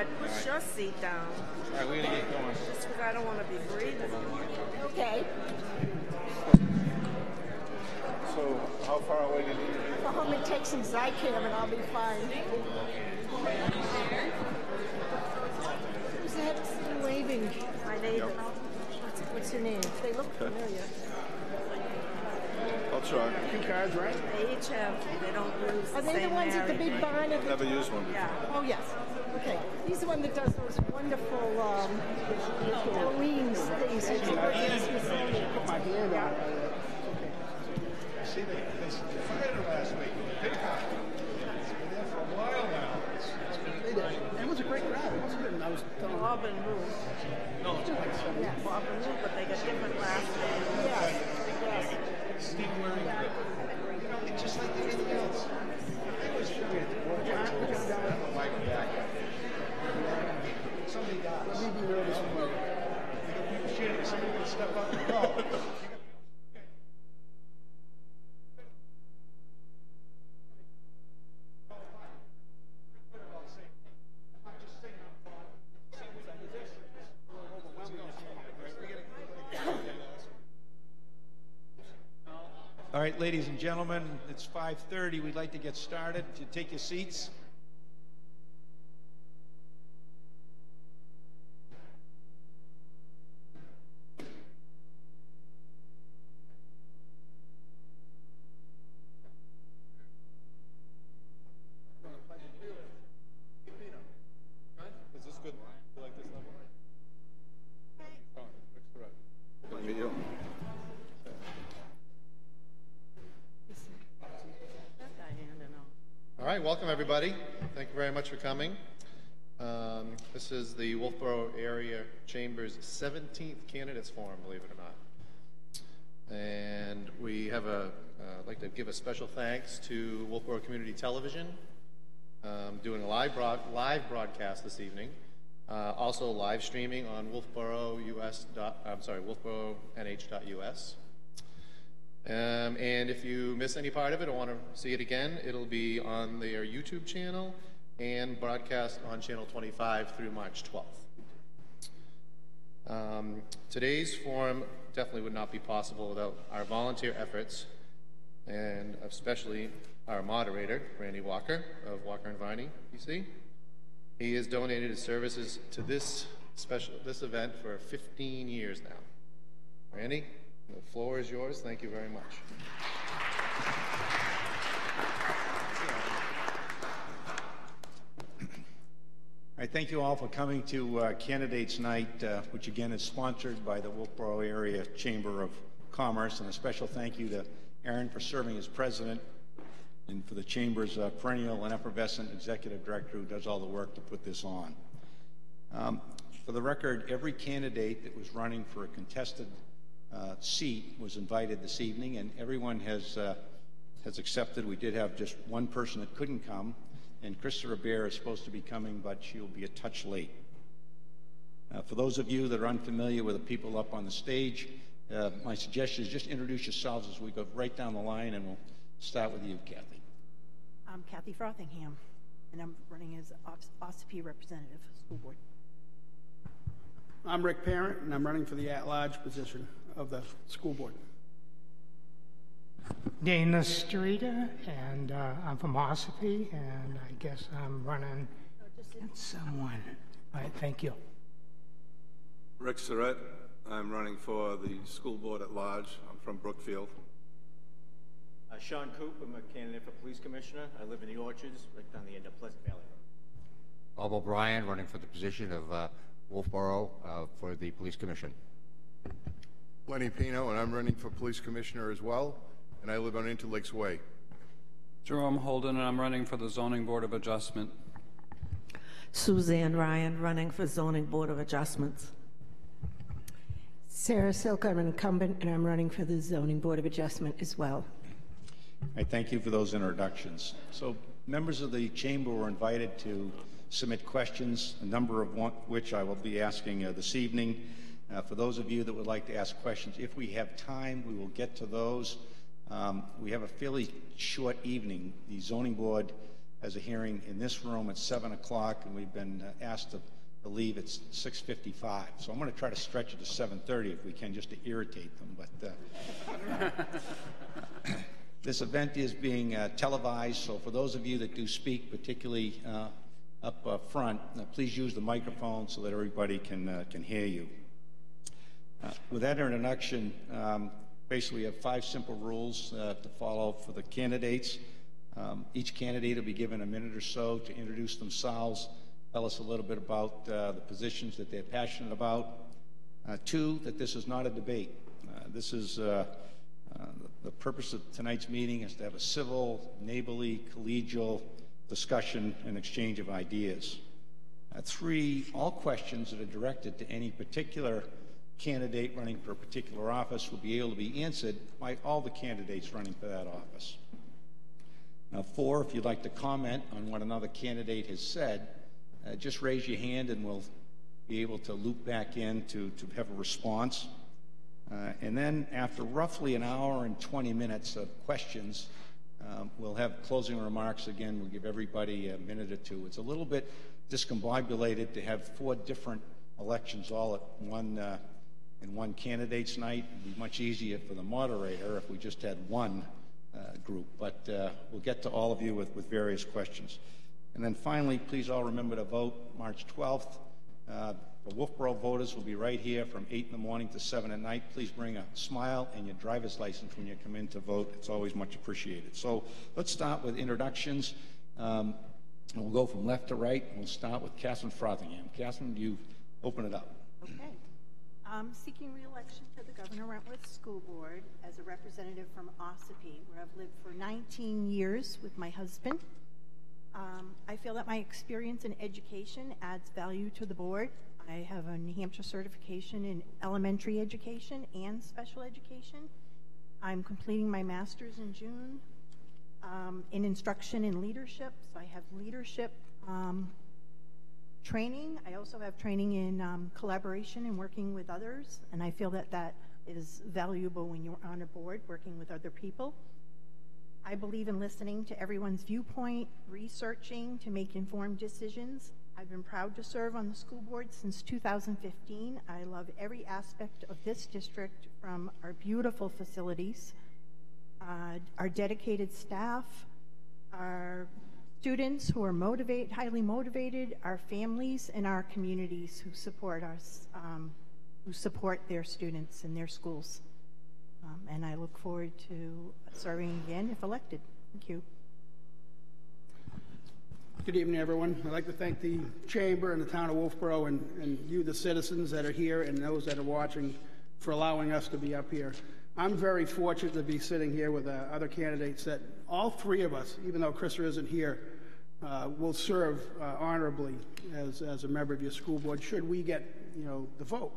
I push your seat down. All right, we're going to get going. Just because I don't want to be breathing. Okay. So, how far away do you need to be? Go home and take some Zycam and I'll be fine. Who's that still waving? My neighbor. What's your name? They look familiar. I'll try. 2 cards, right? They each have, they don't use Are they the ones at the big barn? Never used one. Yeah. Oh, yes. Okay. He's the one that does those wonderful Halloween things. Put my hand on it. See, they fired her last week. Big time. It's been there for a while now. And it was a great crowd, wasn't it? And I was telling Bob and Ruth. no, Yeah, Bob and Ruth, but they got different last names. Yes. Yes. Steve wearing, you know, it's just like anything else. I was thinking, somebody dies. Let me be nervous for you. People shooting, somebody can step up and go. All right, ladies and gentlemen, it's 5:30. We'd like to get started. If you take your seats. Is this good? You like this level? Good to meet you. All right, welcome everybody. Thank you very much for coming. This is the Wolfeboro Area Chamber's 17th Candidates Forum, believe it or not. And we have I'd like to give a special thanks to Wolfeboro Community Television, doing a live broadcast this evening. Also live streaming on wolfeboronh.us. And if you miss any part of it or want to see it again, it'll be on their YouTube channel and broadcast on Channel 25 through March 12th. Today's forum definitely would not be possible without our volunteer efforts, and especially our moderator, Randy Walker of Walker and Viney, PC. He has donated his services to this event for 15 years now. Randy? The floor is yours. Thank you very much. All right, thank you all for coming to Candidates Night, which again is sponsored by the Wolfeboro Area Chamber of Commerce, and a special thank you to Aaron for serving as president, and for the Chamber's perennial and effervescent executive director who does all the work to put this on. For the record, every candidate that was running for a contested seat was invited this evening, and everyone has accepted. We did have just one person that couldn't come, and Krista Bear is supposed to be coming, but she'll be a touch late. For those of you that are unfamiliar with the people up on the stage, my suggestion is just introduce yourselves as we go right down the line, and we'll start with you, Kathy. I'm Kathy Frothingham, and I'm running as OSP representative for the school board. I'm Rick Parent, and I'm running for the at-large position of the school board. Dana Streeter, and I'm from Ossipee, and I guess I'm running against someone. All right, thank you. Rick Surratt, I'm running for the school board at large. I'm from Brookfield. Sean Coop, I'm a candidate for police commissioner. I live in the Orchards, right down the end of Pleasant Valley. Bob O'Brien, running for the position of Wolfeboro for the police commission. Lenny Pino, and I'm running for police commissioner as well, and I live on Interlakes Way. Jerome Holden, and I'm running for the zoning board of adjustment. Suzanne Ryan, running for zoning board of adjustments. Sarah Silk, I'm an incumbent, and I'm running for the zoning board of adjustment as well. I thank you for those introductions. So members of the chamber were invited to submit questions, a number of which I will be asking this evening. For those of you that would like to ask questions, if we have time, we will get to those. We have a fairly short evening. The zoning board has a hearing in this room at 7 o'clock, and we've been asked to leave at 6:55. So I'm going to try to stretch it to 7:30 if we can, just to irritate them. But this event is being televised, so for those of you that do speak, particularly up front, please use the microphone so that everybody can hear you. With that introduction, basically we have 5 simple rules to follow for the candidates. Each candidate will be given a minute or so to introduce themselves, tell us a little bit about the positions that they're passionate about. 2, that this is not a debate. This is the purpose of tonight's meeting is to have a civil, neighborly, collegial discussion and exchange of ideas. 3, all questions that are directed to any particular candidate running for a particular office will be able to be answered by all the candidates running for that office. Now, 4, if you'd like to comment on what another candidate has said, just raise your hand and we'll be able to loop back in to have a response. And then after roughly an hour and 20 minutes of questions, we'll have closing remarks. Again, we'll give everybody a minute or 2. It's a little bit discombobulated to have 4 different elections all at in one candidate's night. It'd be much easier for the moderator if we just had one group, but we'll get to all of you with various questions. And then finally, please all remember to vote March 12th. The Wolfeboro voters will be right here from 8 in the morning to 7 at night. Please bring a smile and your driver's license when you come in to vote. It's always much appreciated. So let's start with introductions. And we'll go from left to right. We'll start with Catherine Frothingham. Catherine, you open it up. Okay. Seeking re-election to the Governor Wentworth School Board as a representative from Ossipee, where I've lived for 19 years with my husband. I feel that my experience in education adds value to the board. I have a New Hampshire certification in elementary education and special education. I'm completing my master's in June in instruction and leadership. So I have leadership training. I also have training in collaboration and working with others, and I feel that that is valuable when you're on a board working with other people. I believe in listening to everyone's viewpoint, researching to make informed decisions. I've been proud to serve on the school board since 2015. I love every aspect of this district, from our beautiful facilities, our dedicated staff, our students who are highly motivated, our families, and our communities who support us, who support their students in their schools. And I look forward to serving again if elected. Thank you. Good evening, everyone. I'd like to thank the Chamber and the town of Wolfeboro and you, the citizens that are here, and those that are watching for allowing us to be up here. I'm very fortunate to be sitting here with other candidates that all 3 of us, even though Krista isn't here, will serve honorably as a member of your school board should we get, the vote.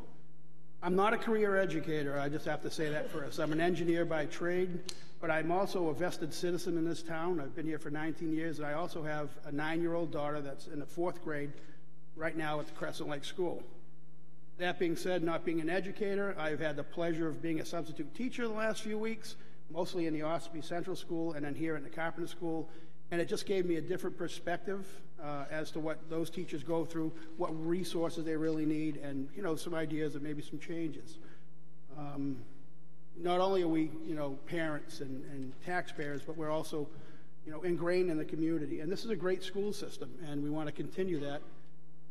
I'm not a career educator. I just have to say that first. I'm an engineer by trade, but I'm also a vested citizen in this town. I've been here for 19 years, and I also have a 9-year-old daughter that's in the 4th grade right now at the Crescent Lake School. That being said, not being an educator, I've had the pleasure of being a substitute teacher the last few weeks, mostly in the Ossipee Central School and then here in the Carpenter School, and it just gave me a different perspective as to what those teachers go through, what resources they really need, and some ideas and maybe some changes. Not only are we parents and taxpayers, but we're also ingrained in the community, and this is a great school system, and we want to continue that.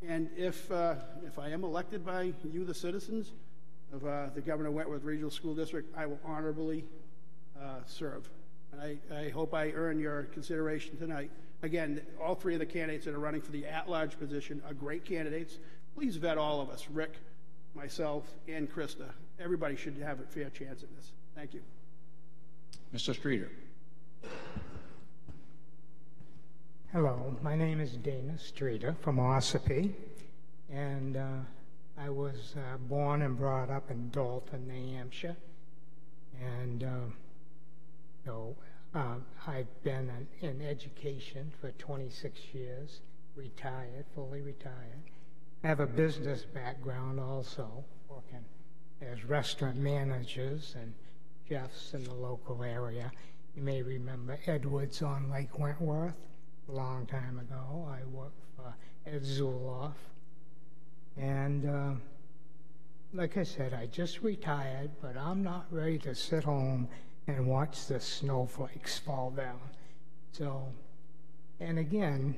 And if I am elected by you, the citizens of the Governor Wentworth Regional School District, I will honorably serve. And I hope I earn your consideration tonight. Again, all 3 of the candidates that are running for the at-large position are great candidates. Please vet all of us, Rick, myself, and Krista. Everybody should have a fair chance at this. Thank you. Mr. Streeter. Hello, my name is Dana Streeter from Ossipee, and I was born and brought up in Dalton, New Hampshire, and I've been in education for 26 years, retired, fully retired. I have a business background also, working as restaurant managers and chefs in the local area. You may remember Edwards on Lake Wentworth. a long time ago. I worked for Ed Zuloff. And like I said, I just retired, but I'm not ready to sit home and watch the snowflakes fall down. So, and again,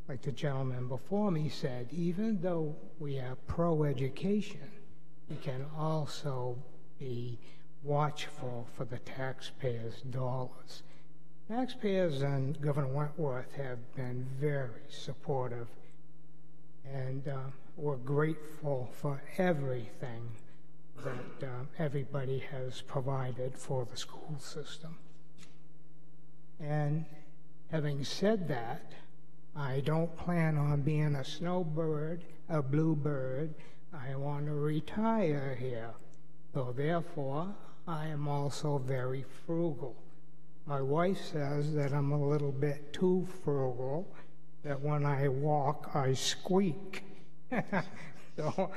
like the gentleman before me said, even though we are pro-education, we can also be watchful for the taxpayers' dollars. Taxpayers and Governor Wentworth have been very supportive, and we're grateful for everything that everybody has provided for the school system. And having said that, I don't plan on being a snowbird, a bluebird. I want to retire here. So therefore, I am also very frugal. My wife says that I'm a little bit too frugal, that when I walk, I squeak. So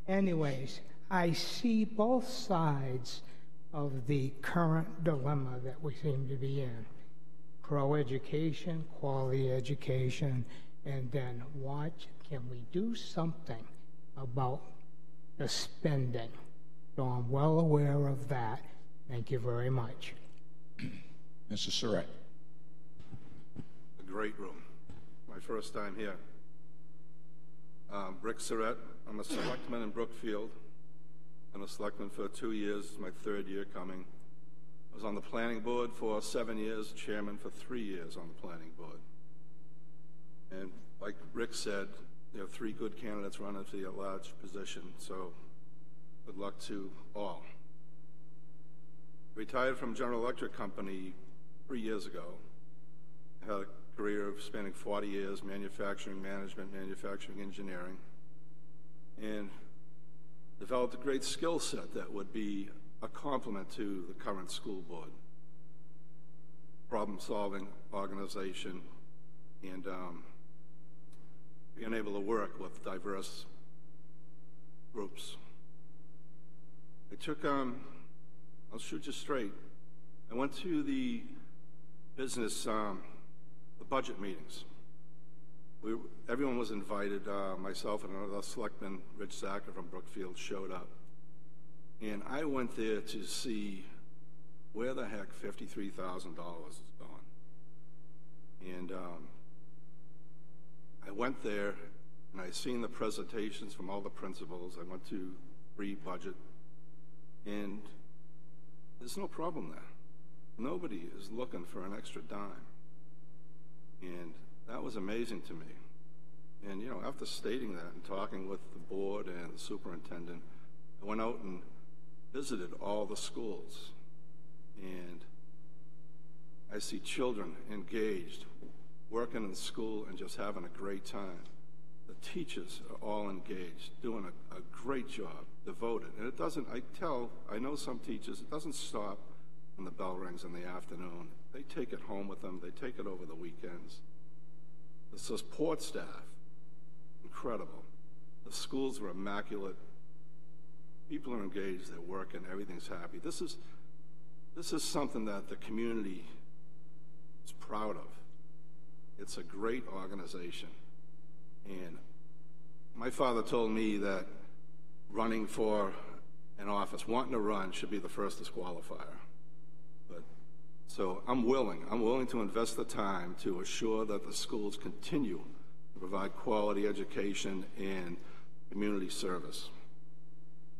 anyways, I see both sides of the current dilemma that we seem to be in. Pro-education, quality education, and then watch, can we do something about the spending? So I'm well aware of that. Thank you very much. Mr. Surratt. A great room. My first time here. Rick Surratt. I'm a selectman in Brookfield. I'm a selectman for 2 years. It's my third year coming. I was on the planning board for 7 years, chairman for 3 years on the planning board. And like Rick said, there are 3 good candidates running for the at-large position, so good luck to all. Retired from General Electric Company 3 years ago. I had a career of spanning 40 years, manufacturing management, manufacturing engineering, and developed a great skill set that would be a complement to the current school board. Problem-solving, organization, and being able to work with diverse groups. I took, I'll shoot you straight. I went to the business, the budget meetings. Everyone was invited. Myself and another selectman, Rich Zacher from Brookfield, showed up. And I went there to see where the heck $53,000 is going. And I went there and I seen the presentations from all the principals. I went to pre-budget, and there's no problem there. Nobody is looking for an extra dime. And that was amazing to me. And, you know, after stating that and talking with the board and the superintendent, I went out and visited all the schools. And I see children engaged, working in school and just having a great time. The teachers are all engaged, doing a great job, devoted. And it doesn't, I know some teachers, it doesn't stop when the bell rings in the afternoon. They take it home with them. They take it over the weekends. The support staff, incredible. The schools are immaculate. People are engaged, they're working, everything's happy. This is something that the community is proud of. It's a great organization. And my father told me that running for an office, wanting to run, should be the first disqualifier. So I'm willing to invest the time to assure that the schools continue to provide quality education and community service.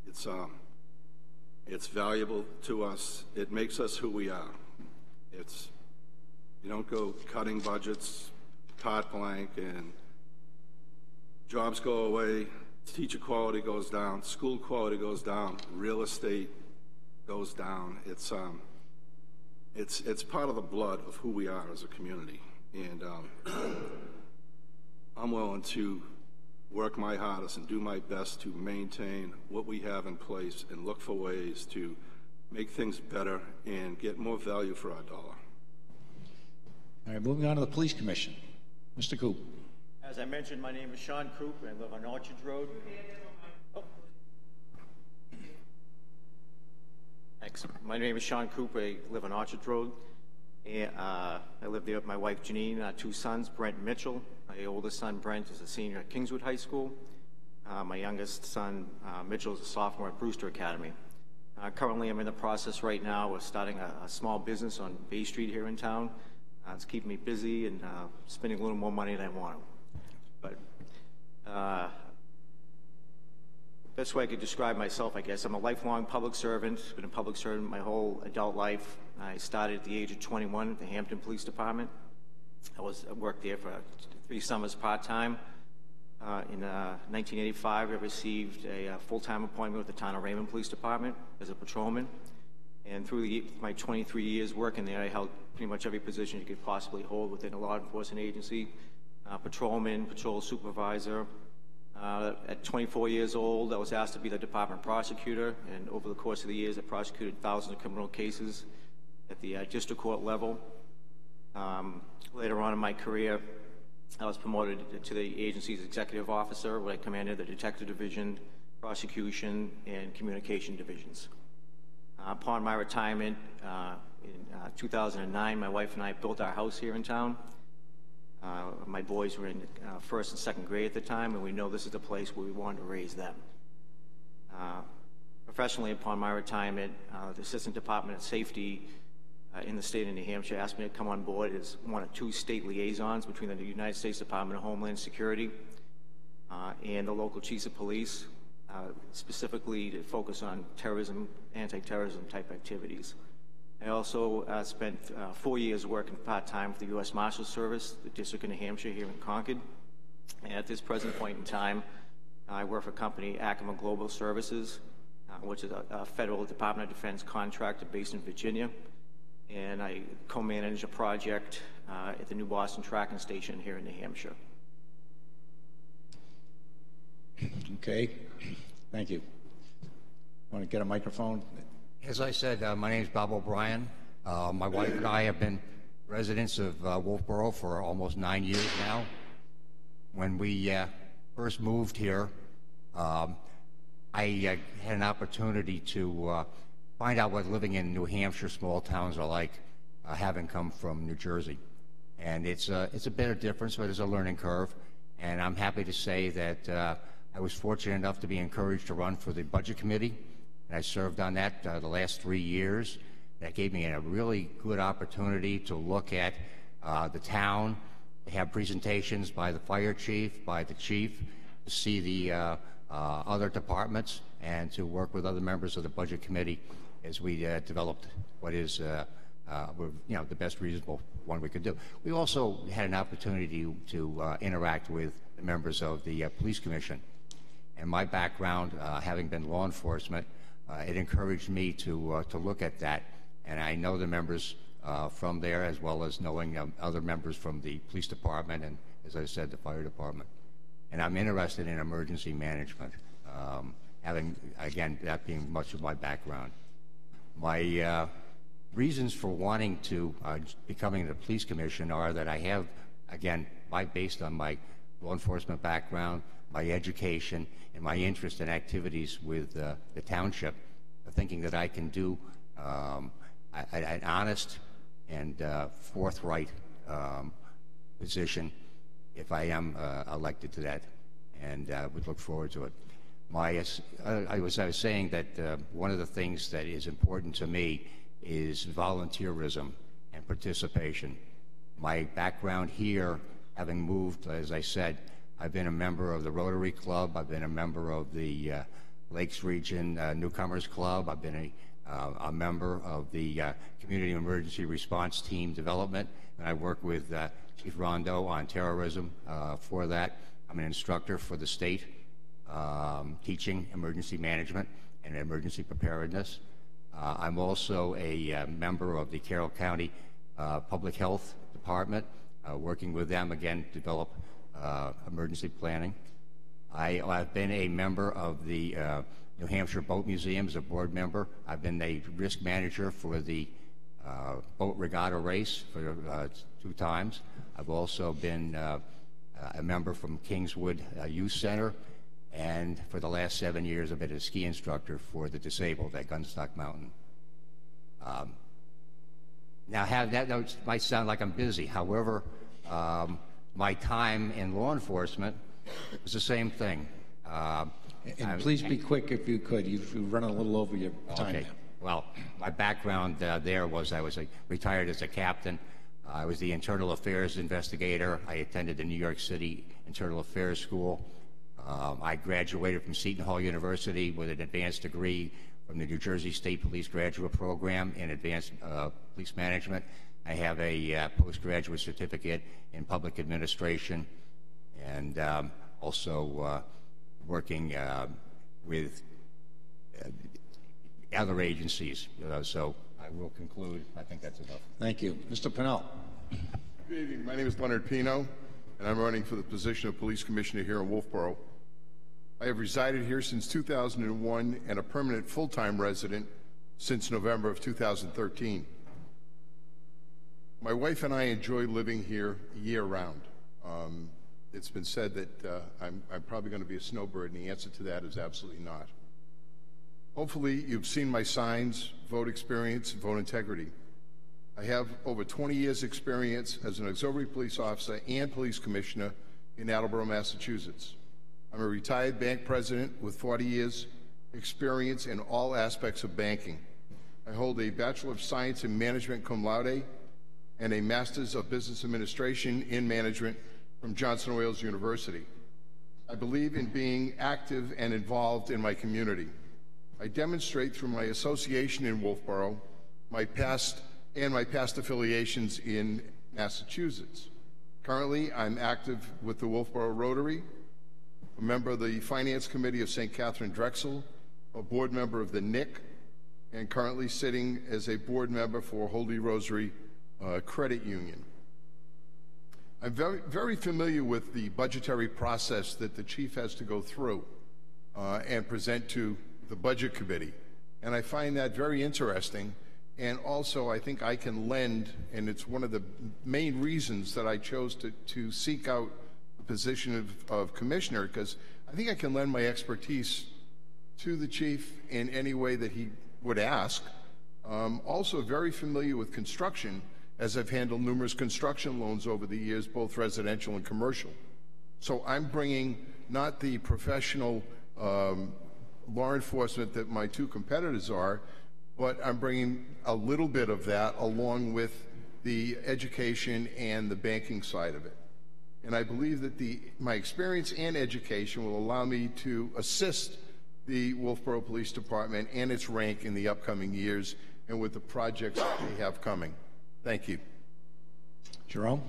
It's valuable to us. It makes us who we are. You don't go cutting budgets, carte blanche, and jobs go away, teacher quality goes down, school quality goes down, real estate goes down. It's part of the blood of who we are as a community. And I'm willing to work my hardest and do my best to maintain what we have in place and look for ways to make things better and get more value for our dollar. All right, moving on to the Police Commission. Mr. Coop. As I mentioned, my name is Sean Coop, and I live on Orchards Road. Oh. Thanks. My name is Sean Coop. I live on Orchards Road. And, I live there with my wife Janine, two sons, Brent and Mitchell. My oldest son, Brent, is a senior at Kingswood High School. My youngest son, Mitchell, is a sophomore at Brewster Academy. Currently, I'm in the process right now of starting a small business on Bay Street here in town. It's keeping me busy and spending a little more money than I want to. But best way I could describe myself, I guess, I'm a lifelong public servant. Been a public servant my whole adult life. I started at the age of 21 at the Hampton Police Department. I worked there for 3 summers part-time. In 1985, I received a full-time appointment with the Town of Raymond Police Department as a patrolman. And through my 23 years working there, I held pretty much every position you could possibly hold within a law enforcement agency. Patrolman, patrol supervisor. At 24 years old, I was asked to be the department prosecutor, and over the course of the years, I prosecuted thousands of criminal cases at the district court level. Later on in my career, I was promoted to the agency's executive officer, where I commanded the detective division, prosecution, and communication divisions. Upon my retirement in 2009, my wife and I built our house here in town. My boys were in first and second grade at the time, and we know this is the place where we wanted to raise them. Professionally, upon my retirement, the Assistant Department of Safety in the state of New Hampshire asked me to come on board as one of 2 state liaisons between the United States Department of Homeland Security and the local chiefs of police, specifically to focus on terrorism, anti-terrorism type activities. I also spent 4 years working part-time for the U.S. Marshals Service, the District of New Hampshire here in Concord. And at this present point in time, I work for a company, Acoma Global Services, which is a federal Department of Defense contractor based in Virginia. And I co-manage a project at the New Boston Tracking Station here in New Hampshire. Okay, thank you. Want to get a microphone? As I said, my name is Bob O'Brien. My wife and I have been residents of Wolfeboro for almost 9 years now. When we first moved here, I had an opportunity to find out what living in New Hampshire small towns are like, having come from New Jersey. And it's a bit of difference, but it's a learning curve. And I'm happy to say that I was fortunate enough to be encouraged to run for the Budget Committee. And I served on that the last 3 years. That gave me a really good opportunity to look at the town, to have presentations by the fire chief, by the chief, to see the other departments, and to work with other members of the Budget Committee as we developed what is the best reasonable one we could do. We also had an opportunity to interact with the members of the Police Commission. And my background, having been law enforcement, it encouraged me to look at that. And I know the members from there, as well as knowing other members from the police department and, as I said, the fire department. And I'm interested in emergency management, having, again, that being much of my background. My reasons for wanting to becoming the police commission are that I have, again, based on my law enforcement background, my education, and my interest in activities with the township, thinking that I can do an honest and forthright position if I am elected to that, and would look forward to it. I was saying that one of the things that is important to me is volunteerism and participation. My background here, having moved, as I said, I've been a member of the Rotary Club. I've been a member of the Lakes Region Newcomers Club. I've been a member of the Community Emergency Response Team Development, and I work with Chief Rondo on terrorism for that. I'm an instructor for the state, teaching emergency management and emergency preparedness. I'm also a member of the Carroll County Public Health Department, working with them, again, to develop emergency planning. I've been a member of the New Hampshire Boat Museum as a board member. I've been a risk manager for the boat regatta race for 2 times. I've also been a member from Kingswood Youth Center, and for the last 7 years I've been a ski instructor for the disabled at Gunstock Mountain. Now, that might sound like I'm busy. However, my time in law enforcement was the same thing. And please be quick if you could. You've run a little over your time Okay. now. Well, my background there was I was retired as a captain. I was the internal affairs investigator. I attended the New York City Internal Affairs School. I graduated from Seton Hall University with an advanced degree from the New Jersey State Police Graduate Program in Advanced Police Management. I have a postgraduate certificate in public administration, and also working with other agencies. So I will conclude. I think that's enough. Thank you. Mr. Pennell. Good evening. My name is Leonard Pino, and I'm running for the position of Police Commissioner here in Wolfeboro. I have resided here since 2001 and a permanent full-time resident since November of 2013. My wife and I enjoy living here year-round. It's been said that I'm probably going to be a snowbird, and the answer to that is absolutely not. Hopefully, you've seen my signs, vote experience, and vote integrity. I have over 20 years' experience as an auxiliary police officer and police commissioner in Attleboro, Massachusetts. I'm a retired bank president with 40 years' experience in all aspects of banking. I hold a Bachelor of Science in Management cum laude and a Master's of Business Administration in Management from Johnson Wales University. I believe in being active and involved in my community. I demonstrate through my association in Wolfeboro, my past affiliations in Massachusetts. Currently, I'm active with the Wolfeboro Rotary, a member of the Finance Committee of St. Catherine Drexel, a board member of the NIC, and currently sitting as a board member for Holy Rosary Credit Union. I'm very familiar with the budgetary process that the chief has to go through and present to the Budget Committee, and I find that very interesting. And also, I think I can lend, and it's one of the main reasons that I chose to seek out the position of commissioner, because I think I can lend my expertise to the chief in any way that he would ask. Also very familiar with construction, as I've handled numerous construction loans over the years, both residential and commercial. So I'm bringing not the professional law enforcement that my two competitors are, but I'm bringing a little bit of that along with the education and the banking side of it. And I believe that my experience and education will allow me to assist the Wolfeboro Police Department and its rank in the upcoming years and with the projects that they have coming. Thank you. Jerome?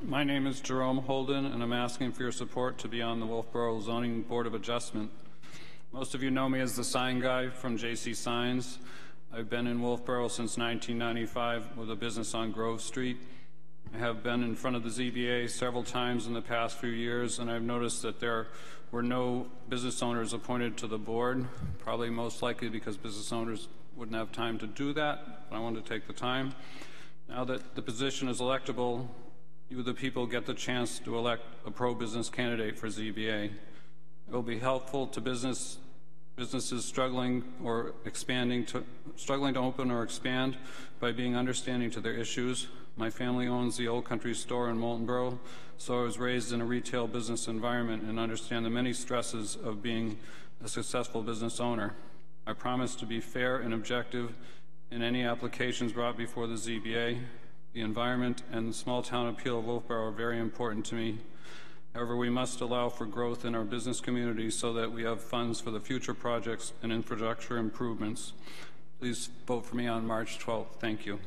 My name is Jerome Holden, and I'm asking for your support to be on the Wolfeboro Zoning Board of Adjustment. Most of you know me as the sign guy from JC Signs. I've been in Wolfeboro since 1995 with a business on Grove Street. I have been in front of the ZBA several times in the past few years, and I've noticed that there were no business owners appointed to the board, probably most likely because business owners wouldn't have time to do that. But I wanted to take the time. Now that the position is electable, you, the people, get the chance to elect a pro-business candidate for ZBA. It will be helpful to businesses struggling to open or expand by being understanding to their issues. My family owns the Old Country Store in Moultonborough, so I was raised in a retail business environment and understand the many stresses of being a successful business owner. I promise to be fair and objective in any applications brought before the ZBA. The environment and the small town appeal of Wolfeboro are very important to me. However, we must allow for growth in our business community so that we have funds for the future projects and infrastructure improvements. Please vote for me on March 12th. Thank you.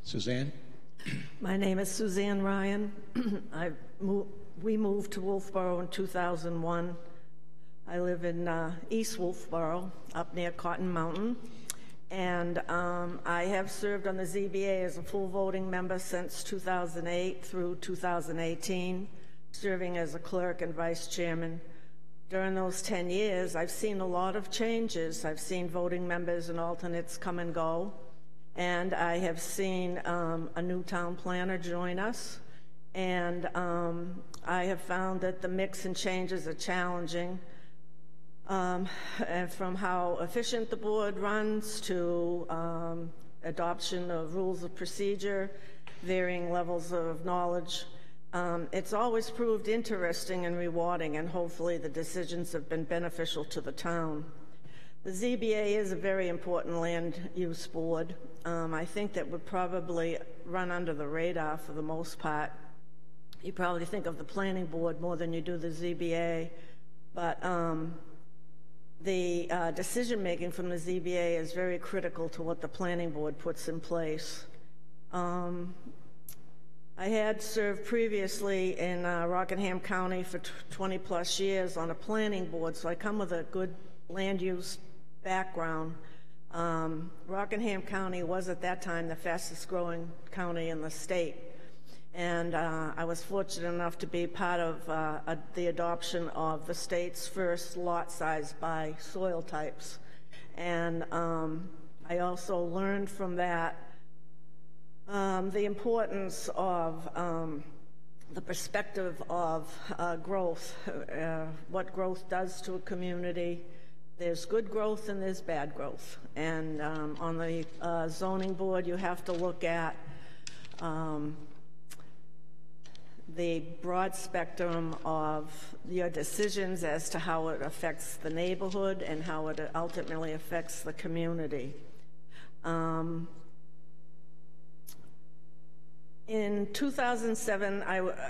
Suzanne? My name is Suzanne Ryan. We moved to Wolfeboro in 2001. I live in East Wolfeboro, up near Cotton Mountain. And I have served on the ZBA as a full voting member since 2008 through 2018, serving as a clerk and vice chairman. During those 10 years, I've seen a lot of changes. I've seen voting members and alternates come and go. And I have seen a new town planner join us. And I have found that the mix and changes are challenging. And from how efficient the board runs to adoption of rules of procedure, varying levels of knowledge. It's always proved interesting and rewarding, and hopefully the decisions have been beneficial to the town. The ZBA is a very important land use board. I think that would probably run under the radar for the most part. You probably think of the planning board more than you do the ZBA, but the decision-making from the ZBA is very critical to what the planning board puts in place. I had served previously in Rockingham County for 20 plus years on a planning board, so I come with a good land use background. Rockingham County was at that time the fastest growing county in the state. And I was fortunate enough to be part of the adoption of the state's first lot size by soil types. And I also learned from that the importance of the perspective of growth, what growth does to a community. There's good growth and there's bad growth. And on the zoning board, you have to look at the broad spectrum of your decisions as to how it affects the neighborhood and how it ultimately affects the community. In 2007,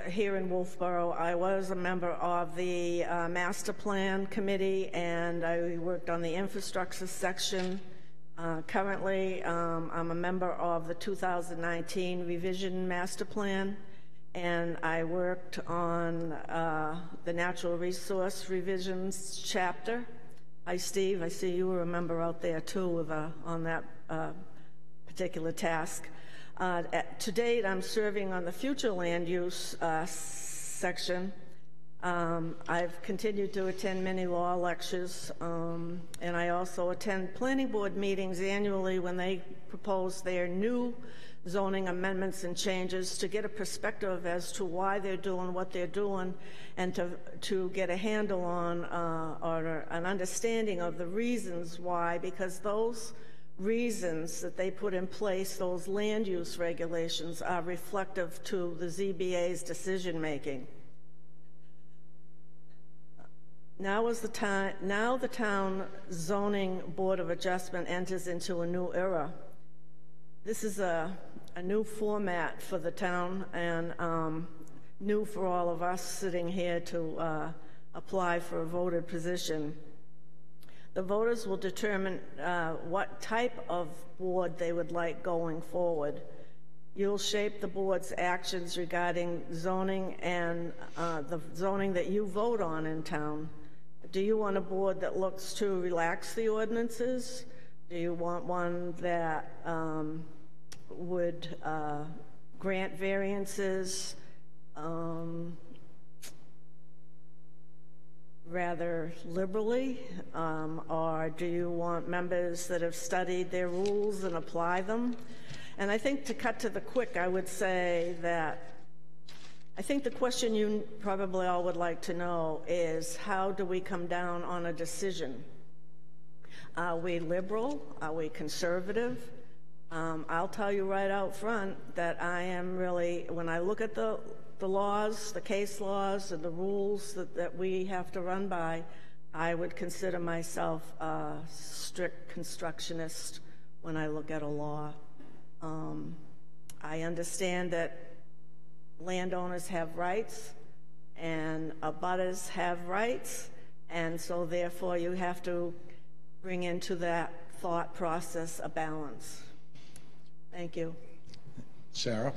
here in Wolfeboro, I was a member of the Master Plan Committee, and I worked on the infrastructure section. Currently, I'm a member of the 2019 Revision Master Plan, and I worked on the Natural Resource Revisions chapter. Hi, Steve. I see you were a member out there, too, on that particular task. To date, I'm serving on the future land use section. I've continued to attend many law lectures, and I also attend planning board meetings annually when they propose their new zoning amendments and changes to get a perspective as to why they're doing what they're doing, and to get a handle on or an understanding of the reasons why, because those reasons that they put in place, those land use regulations, are reflective to the ZBA's decision making. Now the town zoning board of adjustment enters into a new era. This is a new format for the town, and new for all of us sitting here to apply for a voted position. The voters will determine what type of board they would like going forward. You'll shape the board's actions regarding zoning and the zoning that you vote on in town. Do you want a board that looks to relax the ordinances? Do you want one that would grant variances rather liberally, or do you want members that have studied their rules and apply them? And I think, to cut to the quick, I would say that I think the question you probably all would like to know is, how do we come down on a decision? Are we liberal? Are we conservative? I'll tell you right out front that I am really, when I look at the laws, the case laws, and the rules that we have to run by, I would consider myself a strict constructionist when I look at a law. I understand that landowners have rights and abutters have rights, and so therefore you have to bring into that thought process a balance. Thank you. Sarah?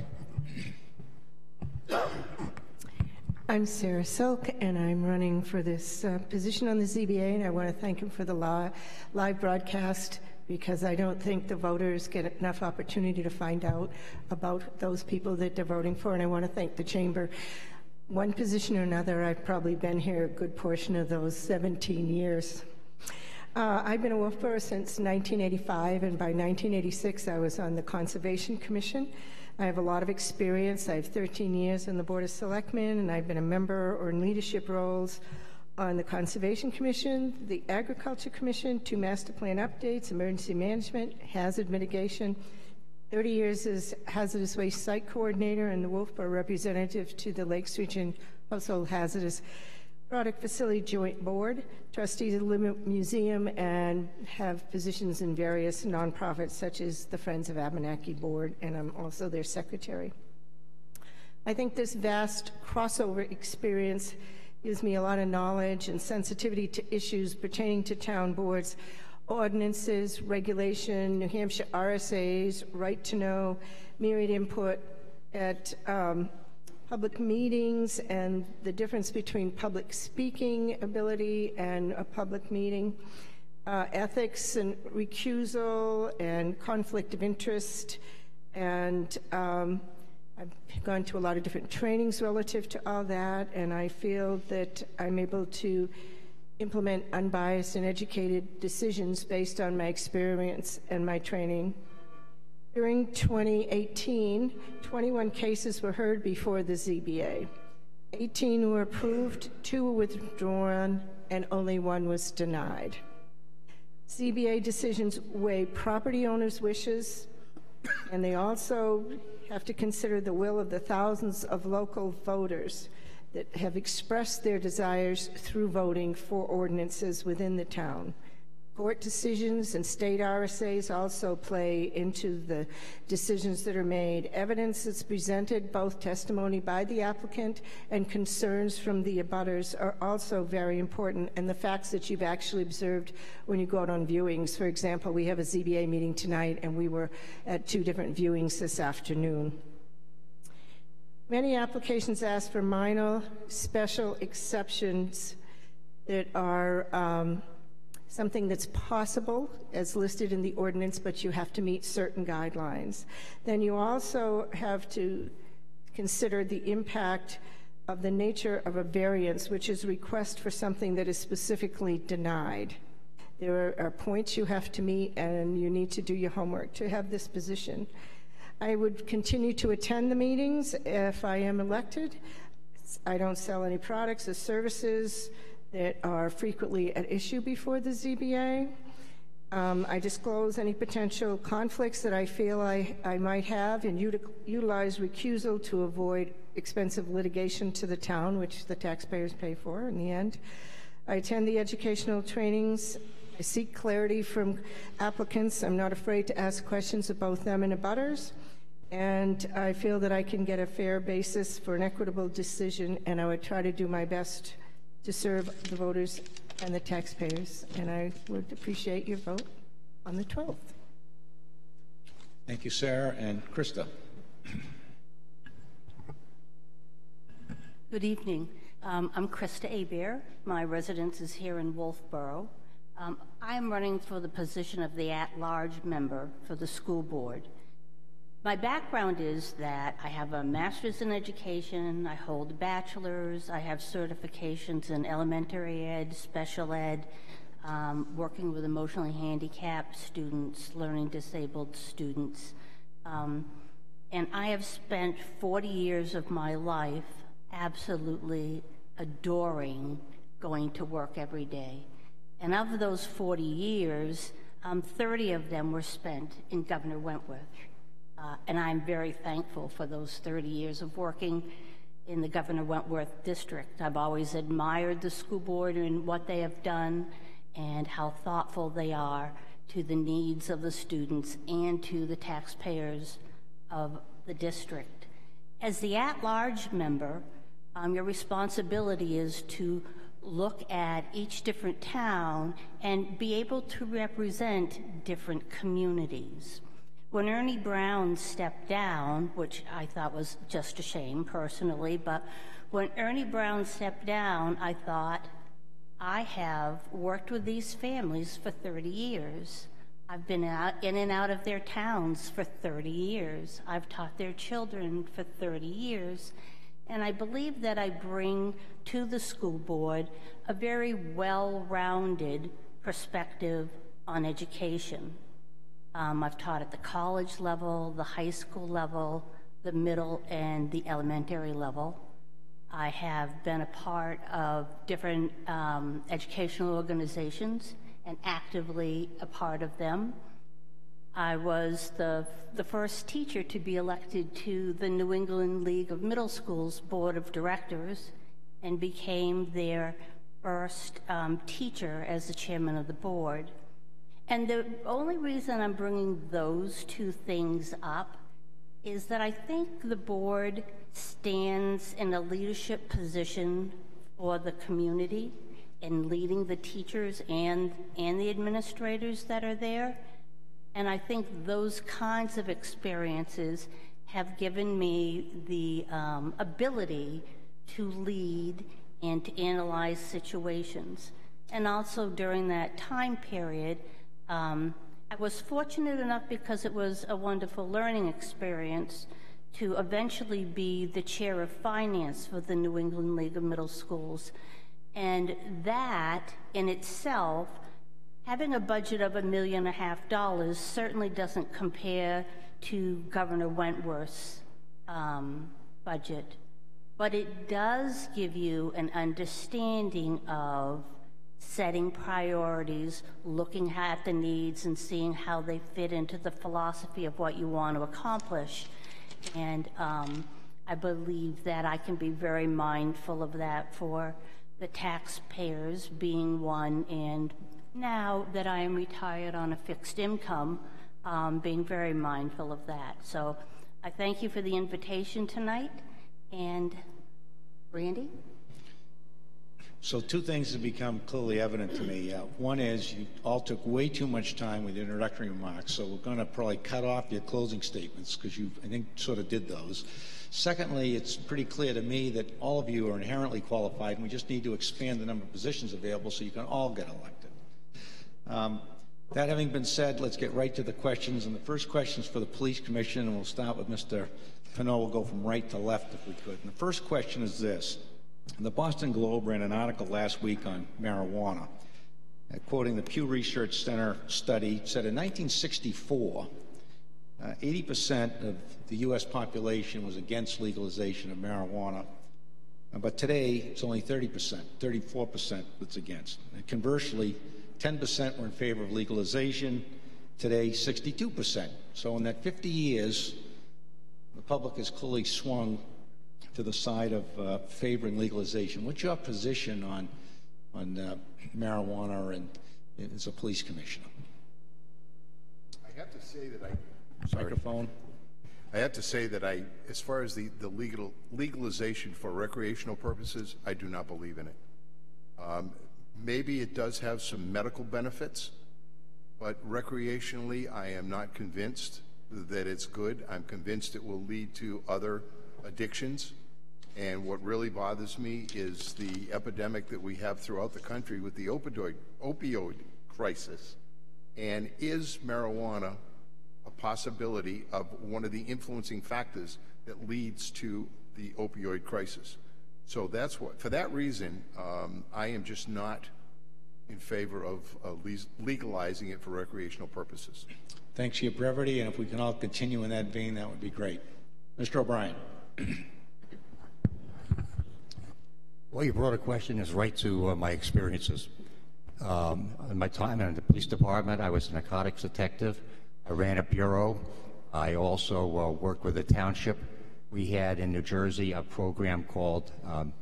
I'm Sarah Silk, and I'm running for this position on the ZBA, and I want to thank him for the live broadcast, because I don't think the voters get enough opportunity to find out about those people that they're voting for, and I want to thank the Chamber. One position or another, I've probably been here a good portion of those 17 years. I've been in Wolfeboro since 1985, and by 1986 I was on the Conservation Commission. I have a lot of experience. I have 13 years on the Board of Selectmen, and I've been a member or in leadership roles on the Conservation Commission, the Agriculture Commission, 2 master plan updates, emergency management, hazard mitigation, 30 years as hazardous waste site coordinator and the Wolfeboro representative to the Lakes Region Household Hazardous Product Facility Joint Board, trustee of the museum, and have positions in various nonprofits such as the Friends of Abenaki Board, and I'm also their secretary. I think this vast crossover experience gives me a lot of knowledge and sensitivity to issues pertaining to town boards, ordinances, regulation, New Hampshire RSAs, right to know, myriad input at public meetings, and the difference between public speaking ability and a public meeting, ethics and recusal and conflict of interest, and I've gone to a lot of different trainings relative to all that, and I feel that I'm able to implement unbiased and educated decisions based on my experience and my training. During 2018, 21 cases were heard before the ZBA. 18 were approved, 2 were withdrawn, and only 1 was denied. ZBA decisions weigh property owners' wishes, and they also have to consider the will of the thousands of local voters that have expressed their desires through voting for ordinances within the town. Court decisions and state RSAs also play into the decisions that are made. Evidence that's presented, both testimony by the applicant and concerns from the abutters, are also very important, and the facts that you've actually observed when you go out on viewings. For example, we have a ZBA meeting tonight, and we were at 2 different viewings this afternoon. Many applications ask for minor special exceptions that are something that's possible as listed in the ordinance, but you have to meet certain guidelines. Then you also have to consider the impact of the nature of a variance, which is a request for something that is specifically denied. There are points you have to meet, and you need to do your homework to have this position. I would continue to attend the meetings if I am elected. I don't sell any products or services that are frequently at issue before the ZBA. I disclose any potential conflicts that I feel I might have, and utilize recusal to avoid expensive litigation to the town, which the taxpayers pay for in the end. I attend the educational trainings. I seek clarity from applicants. I'm not afraid to ask questions of both them and abutters. And I feel that I can get a fair basis for an equitable decision, and I would try to do my best to serve the voters and the taxpayers, and I would appreciate your vote on the 12th. Thank you, Sarah. And Krista. Good evening. I'm Krista Hebert. My residence is here in Wolfeboro. I'm running for the position of the at-large member for the school board. My background is that I have a master's in education, I hold a bachelor's, I have certifications in elementary ed, special ed, working with emotionally handicapped students, learning disabled students. And I have spent 40 years of my life absolutely adoring going to work every day. And of those 40 years, 30 of them were spent in Governor Wentworth. And I'm very thankful for those 30 years of working in the Governor Wentworth district. I've always admired the school board and what they have done and how thoughtful they are to the needs of the students and to the taxpayers of the district. As the at-large member, your responsibility is to look at each different town and be able to represent different communities. When Ernie Brown stepped down, which I thought was just a shame personally, but when Ernie Brown stepped down, I thought, I have worked with these families for 30 years. I've been in and out of their towns for 30 years. I've taught their children for 30 years. And I believe that I bring to the school board a very well-rounded perspective on education. I've taught at the college level, the high school level, the middle and the elementary level. I have been a part of different educational organizations and actively a part of them. I was the first teacher to be elected to the New England League of Middle Schools Board of Directors and became their first teacher as the chairman of the board. And the only reason I'm bringing those two things up is that I think the board stands in a leadership position for the community in leading the teachers and the administrators that are there. And I think those kinds of experiences have given me the ability to lead and to analyze situations. And also during that time period, I was fortunate enough, because it was a wonderful learning experience, to eventually be the chair of finance for the New England League of Middle Schools. And that in itself, having a budget of $1.5 million certainly doesn't compare to Governor Wentworth's budget, but it does give you an understanding of setting priorities, looking at the needs and seeing how they fit into the philosophy of what you want to accomplish. And I believe that I can be very mindful of that for the taxpayers being one, and now that I am retired on a fixed income, being very mindful of that. So I thank you for the invitation tonight. And Randy? So two things have become clearly evident to me. One is you all took way too much time with your introductory remarks, so we're going to probably cut off your closing statements because you, I think, sort of did those. Secondly, it's pretty clear to me that all of you are inherently qualified, and we just need to expand the number of positions available so you can all get elected. That having been said, let's get right to the questions. And the first question is for the Police Commission, and we'll start with Mr. Pinot. We'll go from right to left if we could. And the first question is this. The Boston Globe ran an article last week on marijuana. Quoting the Pew Research Center study, said in 1964, 80% of the U.S. population was against legalization of marijuana. But today, it's only 30%, 34% that's against. And conversely, 10% were in favor of legalization. Today, 62%. So in that 50 years, the public has clearly swung to the side of favoring legalization. What's your position on marijuana and as a police commissioner? I have to say that Microphone. I have to say that as far as the legalization for recreational purposes, I do not believe in it. Maybe it does have some medical benefits, but recreationally, I am not convinced that it's good. I'm convinced it will lead to other addictions. And what really bothers me is the epidemic that we have throughout the country with the opioid crisis. And is marijuana a possibility of one of the influencing factors that leads to the opioid crisis? So that's what, for that reason, I am just not in favor of legalizing it for recreational purposes. Thanks for your brevity, and if we can all continue in that vein, that would be great. Mr. O'Brien. Well, you brought a question that's right to my experiences. In my time in the police department, I was a narcotics detective. I ran a bureau. I also worked with the township. We had in New Jersey a program called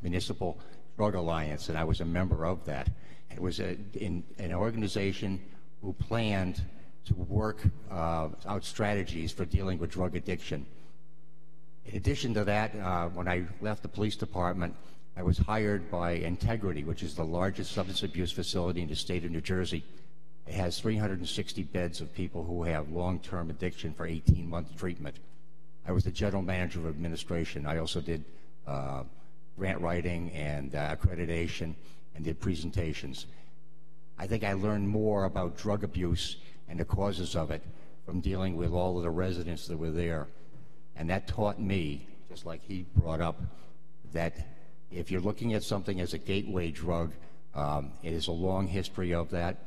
Municipal Drug Alliance, and I was a member of that. It was an organization who planned to work out strategies for dealing with drug addiction. In addition to that, when I left the police department, I was hired by Integrity, which is the largest substance abuse facility in the state of New Jersey. It has 360 beds of people who have long-term addiction for 18-month treatment. I was the general manager of administration. I also did grant writing and accreditation and did presentations. I think I learned more about drug abuse and the causes of it from dealing with all of the residents that were there. And that taught me, just like he brought up, that if you're looking at something as a gateway drug, it is a long history of that.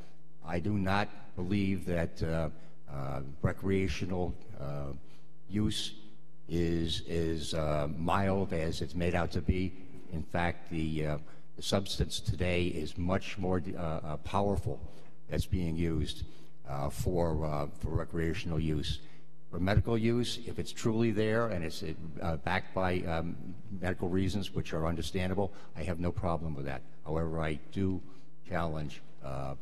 I do not believe that recreational use is mild as it's made out to be In fact, the substance today is much more powerful that's being used for recreational use. For medical use, if it's truly there and it's backed by medical reasons, which are understandable, I have no problem with that. However, I do challenge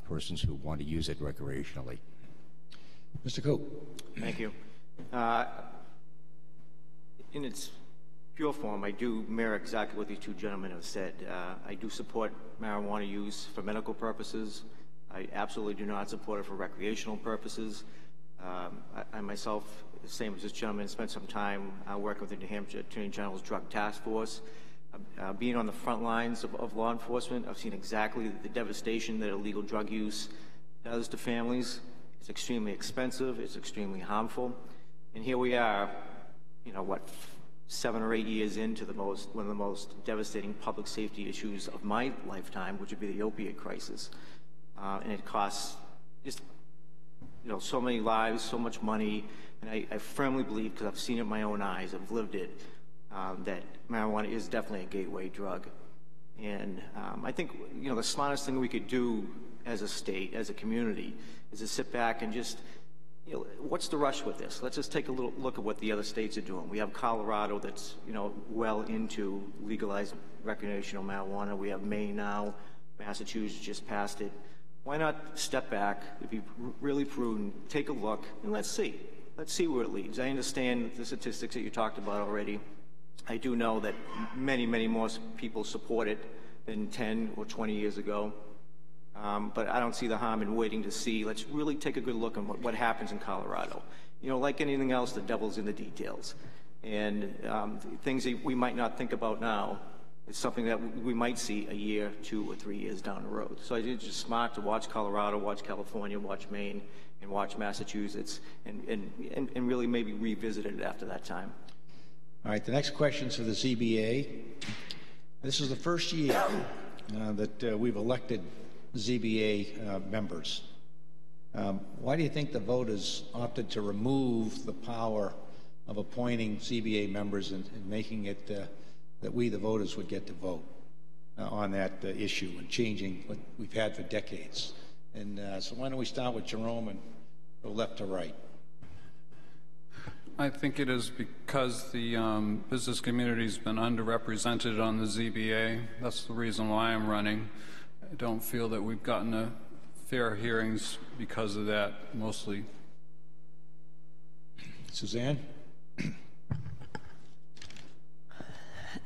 persons who want to use it recreationally. Mr. Coop. Thank you. In its pure form, I do mirror exactly what these two gentlemen have said. I do support marijuana use for medical purposes. I absolutely do not support it for recreational purposes. I myself, same as this gentleman, spent some time working with the New Hampshire Attorney General's Drug Task Force. Being on the front lines of law enforcement, I've seen exactly the devastation that illegal drug use does to families. It's extremely expensive, it's extremely harmful. And here we are, 7 or 8 years into one of the most devastating public safety issues of my lifetime, which would be the opiate crisis. And it costs just, so many lives, so much money. And I firmly believe, because I've seen it with my own eyes, I've lived it, that marijuana is definitely a gateway drug. And I think, the smartest thing we could do as a state, as a community, is to sit back and just, what's the rush with this? Let's just take a little look at what the other states are doing. We have Colorado that's, well into legalized recreational marijuana. We have Maine now. Massachusetts just passed it. Why not step back, be really prudent, take a look, and let's see. Let's see where it leads. I understand the statistics that you talked about already. I do know that many, many more people support it than 10 or 20 years ago. But I don't see the harm in waiting to see. Let's really take a good look at what happens in Colorado. Like anything else, the devil's in the details. And things that we might not think about now is something that we might see a year, 2 or 3 years down the road. So it's just smart to watch Colorado, watch California, watch Maine, and watch Massachusetts, and really maybe revisit it after that time. All right, the next question's for the ZBA. This is the first year that we've elected ZBA members. Why do you think the voters opted to remove the power of appointing ZBA members and making it that we, the voters, would get to vote on that issue and changing what we've had for decades? And so why don't we start with Jerome and go left to right? I think it is because the business community's been underrepresented on the ZBA. That's the reason why I'm running. I don't feel that we've gotten fair hearings because of that, mostly. Suzanne?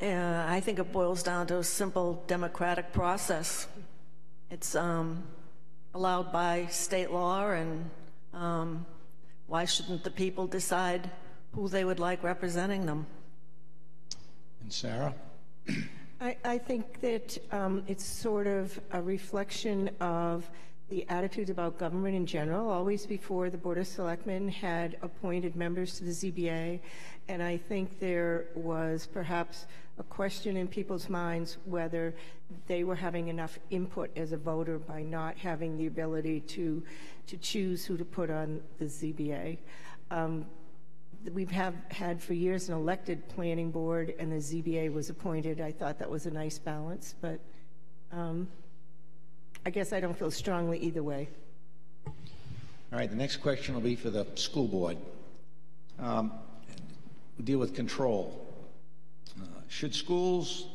I think it boils down to a simple democratic process. It's allowed by state law, and why shouldn't the people decide who they would like representing them? And Sarah? I think that it's sort of a reflection of the attitudes about government in general. Always before, the Board of Selectmen had appointed members to the ZBA, and I think there was perhaps a question in people's minds whether they were having enough input as a voter by not having the ability to choose who to put on the ZBA. We've had for years an elected planning board, and the ZBA was appointed. I thought that was a nice balance, but I guess I don't feel strongly either way. All right, the next question will be for the school board. We'll deal with control. Should schools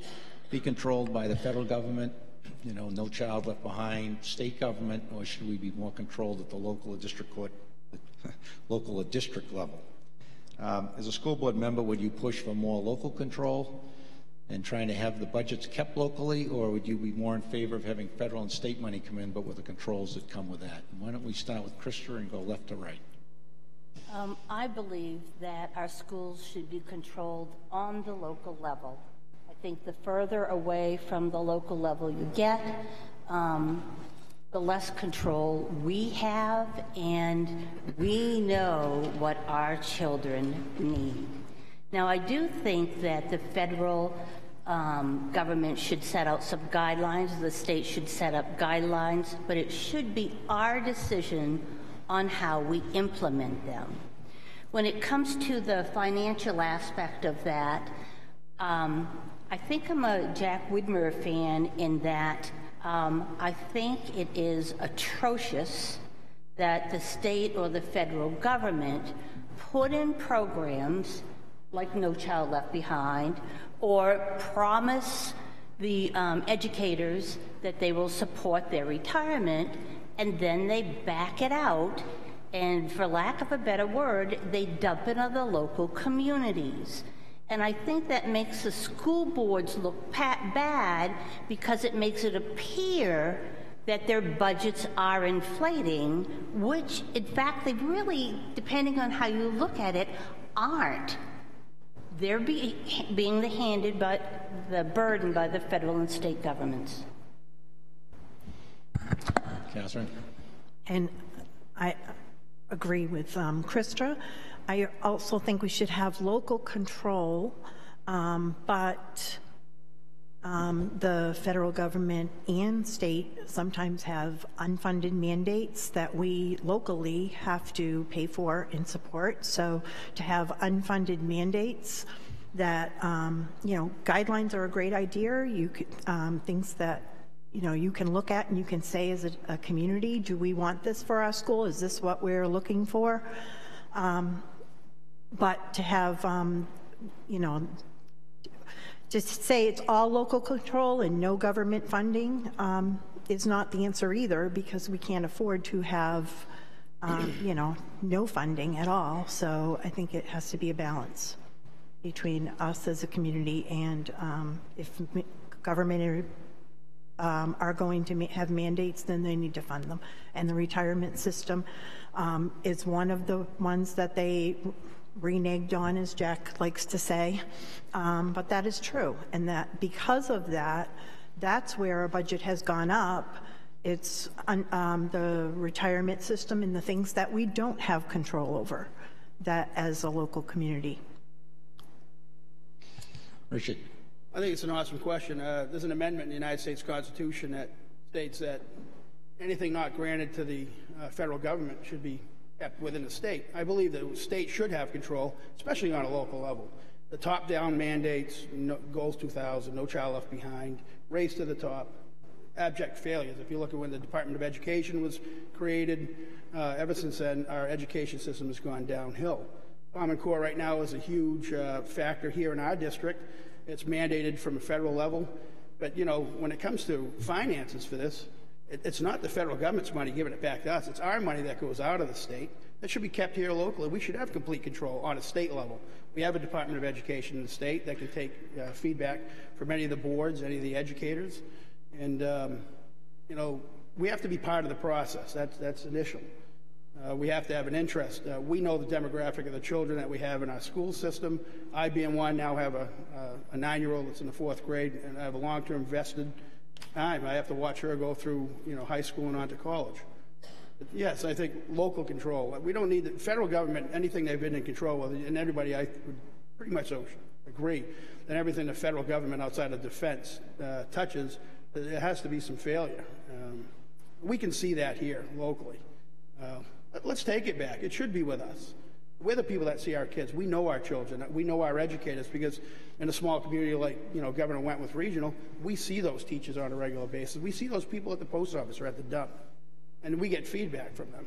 be controlled by the federal government, no child left behind, state government, or should we be more controlled at the local or district court, local or district level? As a school board member, would you push for more local control and trying to have the budgets kept locally, or would you be more in favor of having federal and state money come in, but with the controls that come with that? And why don't we start with Krista and go left to right? I believe that our schools should be controlled on the local level. I think the further away from the local level you get, the less control we have, and we know what our children need. Now, I do think that the federal government should set out some guidelines, the state should set up guidelines, but it should be our decision on how we implement them. When it comes to the financial aspect of that, I I think I'm a Jack Widmer fan in that I think it is atrocious that the state or the federal government put in programs like No Child Left Behind, or promise the educators that they will support their retirement, and then they back it out, and for lack of a better word, they dump it on the local communities. And I think that makes the school boards look bad because it makes it appear that their budgets are inflating, which in fact they really, depending on how you look at it, aren't. They're being handed by the burden by the federal and state governments. Catherine? And I agree with Krista. I also think we should have local control, but the federal government and state sometimes have unfunded mandates that we locally have to pay for and support. So to have unfunded mandates that, you know, guidelines are a great idea. You could, things that, you know, you can look at and you can say as a community, do we want this for our school? Is this what we're looking for? But to have, you know, just say it's all local control and no government funding is not the answer either, because we can't afford to have, you know, no funding at all. So I think it has to be a balance between us as a community and if government are going to have mandates, then they need to fund them. And the retirement system is one of the ones that they reneged on, as Jack likes to say, but that is true, and that because of that, that's where our budget has gone up. It's the retirement system and the things that we don't have control over, that as a local community. Richard? I think it's an awesome question. There's an amendment in the United States Constitution that states that anything not granted to the federal government should be kept within the state. I believe that the state should have control, especially on a local level. The top-down mandates, Goals 2000, No Child Left Behind, Race to the Top, abject failures. If you look at when the Department of Education was created, ever since then, our education system has gone downhill. Common Core right now is a huge factor here in our district. It's mandated from a federal level. But, you know, when it comes to finances for this, it's not the federal government's money giving it back to us. It's our money that goes out of the state. That should be kept here locally. We should have complete control on a state level. We have a Department of Education in the state that can take feedback from any of the boards, any of the educators. And, you know, we have to be part of the process. That's initial. We have to have an interest. We know the demographic of the children that we have in our school system. I, being one, now have a 9-year-old that's in the 4th grade, and I have a long-term vested time. I have to watch her go through, you know, high school and on to college. But yes, I think local control. We don't need the federal government, anything they've been in control of, and everybody, I would pretty much agree that everything the federal government outside of defense touches, there has to be some failure. We can see that here locally. Let's take it back. It should be with us. We're the people that see our kids. We know our children. We know our educators, because in a small community like, you know, Governor Wentworth Regional, we see those teachers on a regular basis. We see those people at the post office or at the dump, and we get feedback from them.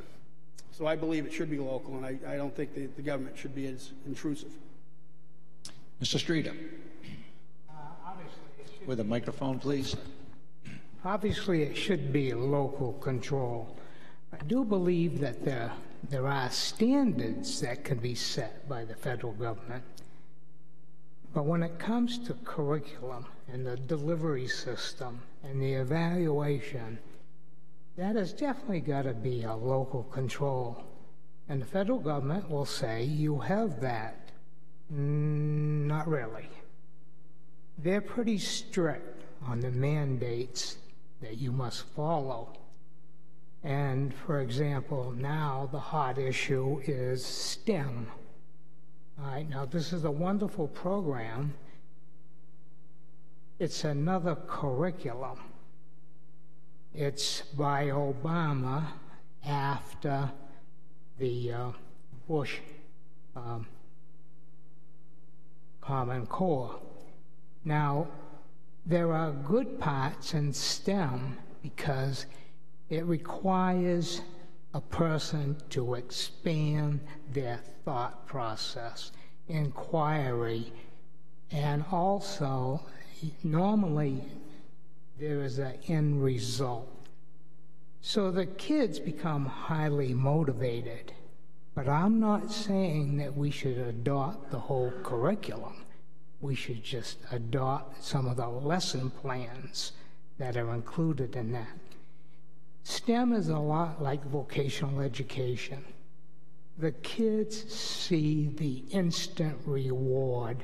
So I believe it should be local, and I don't think the government should be as intrusive. Mr. Streeter? With a microphone, please. Obviously, it should be local control. I do believe that there are standards that can be set by the federal government. But when it comes to curriculum and the delivery system and the evaluation, that has definitely got to be a local control. And the federal government will say, you have that. Not really. They're pretty strict on the mandates that you must follow. And, for example, now the hot issue is STEM. All right, now this is a wonderful program. It's another curriculum. It's by Obama after the Bush Common Core. Now, there are good parts in STEM because it requires a person to expand their thought process, inquiry, and also normally there is an end result. So the kids become highly motivated, but I'm not saying that we should adopt the whole curriculum. We should just adopt some of the lesson plans that are included in that. STEM is a lot like vocational education. The kids see the instant reward.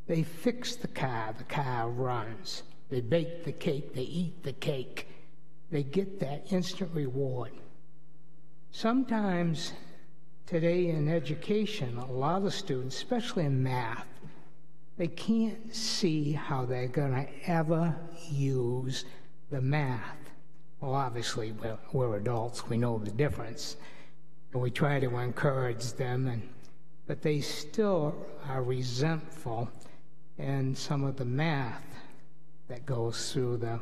They fix the car runs. They bake the cake, they eat the cake. They get that instant reward. Sometimes today in education, a lot of students, especially in math, they can't see how they're going to ever use the math. Well, obviously, we're adults. We know the difference. And we try to encourage them, but they still are resentful in some of the math that goes through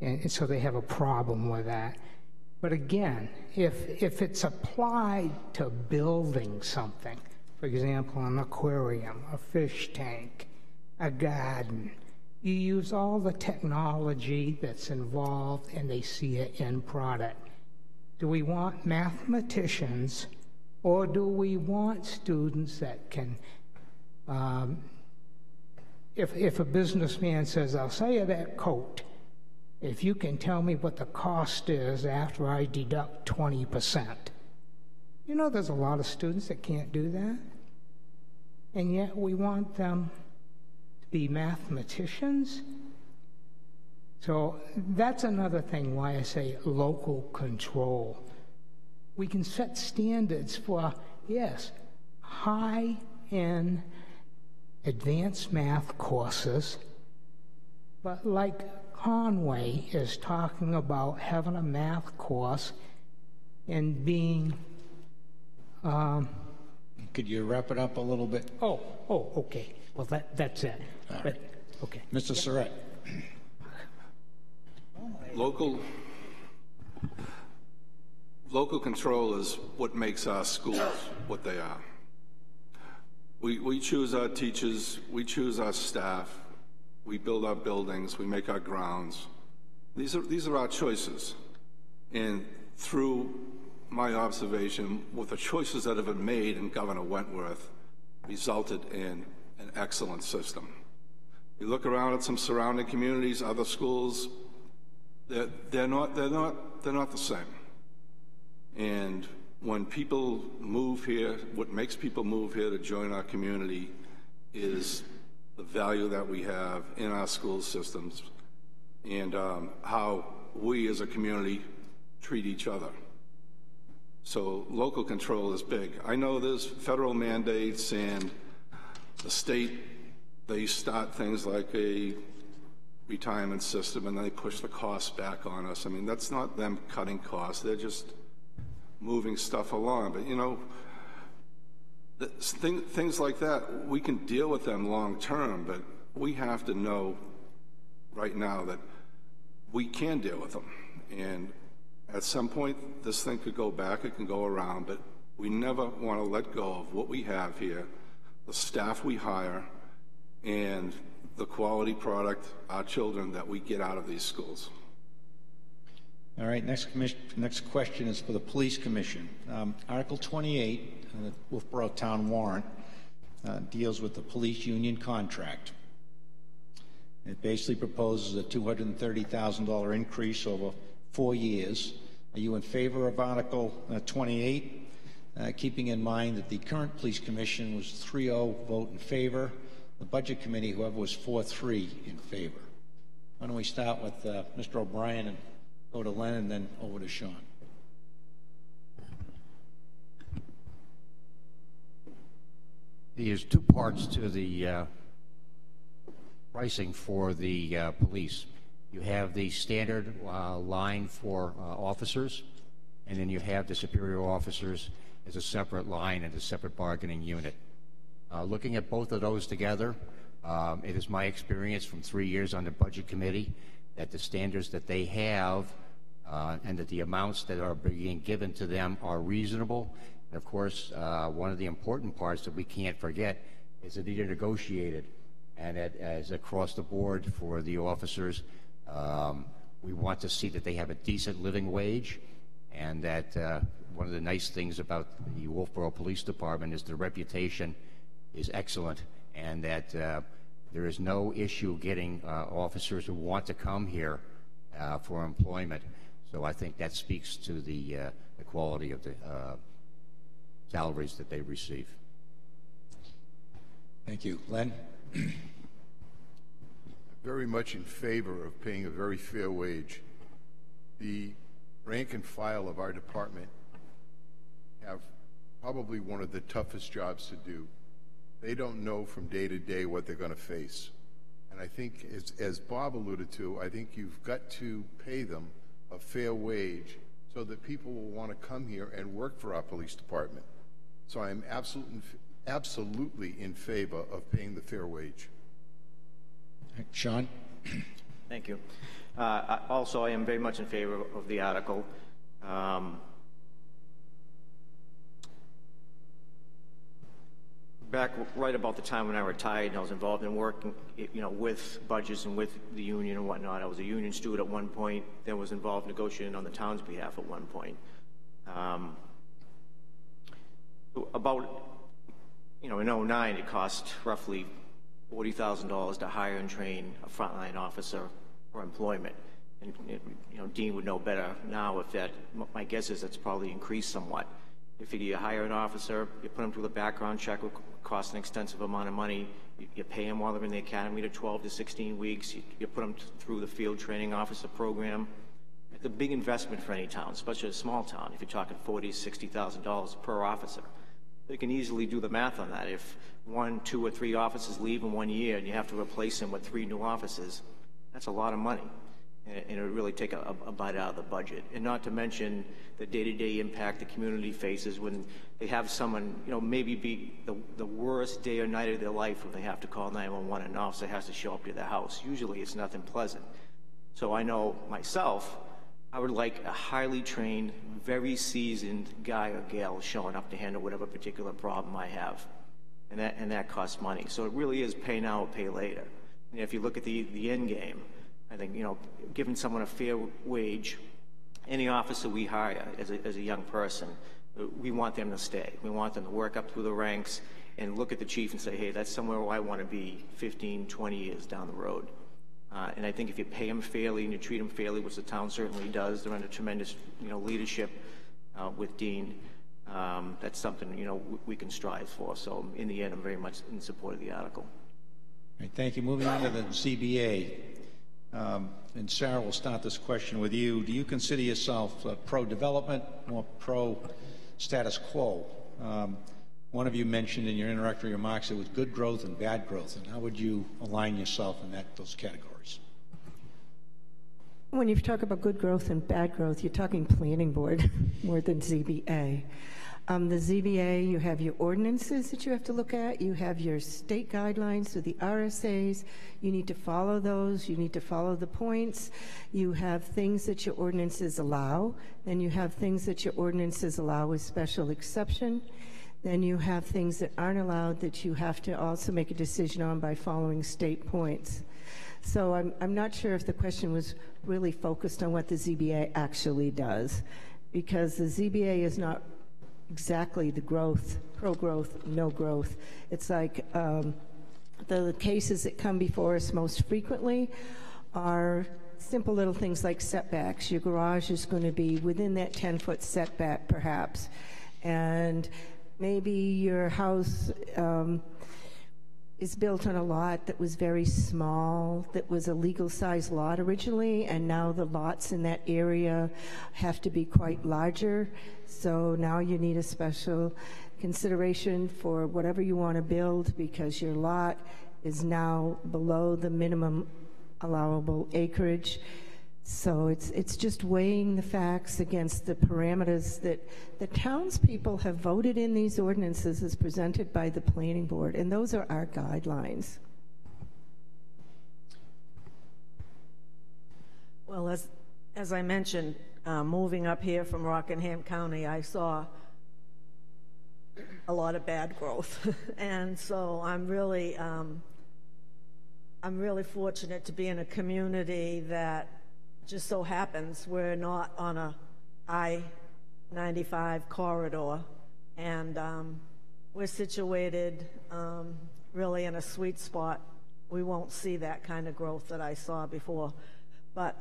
and so they have a problem with that. But again, if it's applied to building something, for example, an aquarium, a fish tank, a garden, you use all the technology that's involved and they see an end product. Do we want mathematicians or do we want students that can, if a businessman says, I'll sell you that coat, if you can tell me what the cost is after I deduct 20%. You know, there's a lot of students that can't do that. And yet we want them to be mathematicians. So that's another thing why I say local control. We can set standards for, yes, high-end advanced math courses, but like Conway is talking about having a math course and being... Could you wrap it up a little bit? Oh, okay. Well, that's it. All But, right. okay. Mr. Surratt. Local control is what makes our schools what they are. We choose our teachers, we choose our staff, we build our buildings, we make our grounds. These are our choices. And through my observation, with the choices that have been made in Governor Wentworth, resulted in an excellent system. You look around at some surrounding communities, other schools, they're not the same. And when people move here, what makes people move here to join our community is the value that we have in our school systems and how we as a community treat each other. So local control is big. I know there's federal mandates and the state, they start things like a retirement system and then they push the costs back on us. I mean, that's not them cutting costs. They're just moving stuff along. But, you know, things like that, we can deal with them long term, but we have to know right now that we can deal with them. And at some point, this thing could go back, it can go around, but we never want to let go of what we have here, the staff we hire, and the quality product, our children, that we get out of these schools. All right, next question is for the Police Commission. Article 28 in the Wolfeboro Town warrant deals with the police union contract. It basically proposes a $230,000 increase over 4 years. Are you in favor of Article 28? Keeping in mind that the current Police Commission was 3-0 vote in favor. The Budget Committee, however, was 4-3 in favor. Why don't we start with Mr. O'Brien and go to Len and then over to Sean. There's two parts to the pricing for the police. You have the standard line for officers, and then you have the superior officers as a separate line and a separate bargaining unit. Looking at both of those together, It is my experience from 3 years on the Budget Committee that the standards that they have and that the amounts that are being given to them are reasonable. And of course, one of the important parts that we can't forget is that these are negotiated, and as across the board for the officers, we want to see that they have a decent living wage, and that one of the nice things about the Wolfeboro Police Department is the reputation is excellent, and that there is no issue getting officers who want to come here for employment. So I think that speaks to the quality of the salaries that they receive. Thank you. Len? Very much in favor of paying a very fair wage. The rank and file of our department have probably one of the toughest jobs to do. They don't know from day to day what they're going to face. And I think, as Bob alluded to, I think you've got to pay them a fair wage so that people will want to come here and work for our police department. So I'm absolutely in favor of paying the fair wage. Sean? Thank you. Also, I am very much in favor of the article. Back right about the time when I retired, I was involved in working, with budgets and with the union and whatnot. I was a union steward at one point, then was involved negotiating on the town's behalf at one point. About, in 09, it cost roughly $40,000 to hire and train a frontline officer for employment. And, Dean would know better now if that, my guess is that's probably increased somewhat. If you hire an officer, you put them through the background check, it costs an extensive amount of money. You pay them while they're in the academy to 12 to 16 weeks. You put them through the field training officer program. It's a big investment for any town, especially a small town. If you're talking $40,000, $60,000 per officer, you can easily do the math on that. If 1, 2, or 3 officers leave in 1 year and you have to replace them with 3 new officers, that's a lot of money. And it would really take a bite out of the budget. And not to mention the day-to-day impact the community faces when they have someone, maybe be the worst day or night of their life when they have to call 911 and an officer has to show up to their house. Usually it's nothing pleasant. So I know myself, I would like a highly trained, very seasoned guy or gal showing up to handle whatever particular problem I have. And that costs money. So it really is pay now or pay later. And if you look at the end game, I think, giving someone a fair wage, any officer we hire as a young person, we want them to stay. We want them to work up through the ranks and look at the chief and say, hey, that's somewhere where I want to be 15, 20 years down the road. And I think if you pay them fairly and you treat them fairly, which the town certainly does, they're under tremendous, leadership with Dean. That's something, we can strive for. So in the end, I'm very much in support of the article. All right, thank you. Moving on to the ZBA. And Sarah, we'll start this question with you. Do you consider yourself pro-development or pro-status quo? One of you mentioned in your introductory remarks it was good growth and bad growth. And how would you align yourself in those categories? When you talk about good growth and bad growth, you're talking planning board more than ZBA. The ZBA, you have your ordinances that you have to look at. You have your state guidelines, so the RSAs. You need to follow those. You need to follow the points. You have things that your ordinances allow. Then you have things that your ordinances allow with special exception. Then you have things that aren't allowed that you have to also make a decision on by following state points. So I'm not sure if the question was really focused on what the ZBA actually does, because the ZBA is not exactly the growth, pro-growth, no growth. It's like the cases that come before us most frequently are simple little things like setbacks. Your garage is going to be within that 10-foot setback perhaps, and maybe your house is built on a lot that was very small, that was a legal-sized lot originally, and now the lots in that area have to be quite larger. So now you need a special consideration for whatever you want to build because your lot is now below the minimum allowable acreage. So it's just weighing the facts against the parameters that the townspeople have voted in these ordinances as presented by the planning board, and those are our guidelines. Well, as I mentioned, moving up here from Rockingham County, I saw a lot of bad growth, and so I'm really fortunate to be in a community that just so happens we're not on a I-95 corridor, and we're situated really in a sweet spot. We won't see that kind of growth that I saw before. But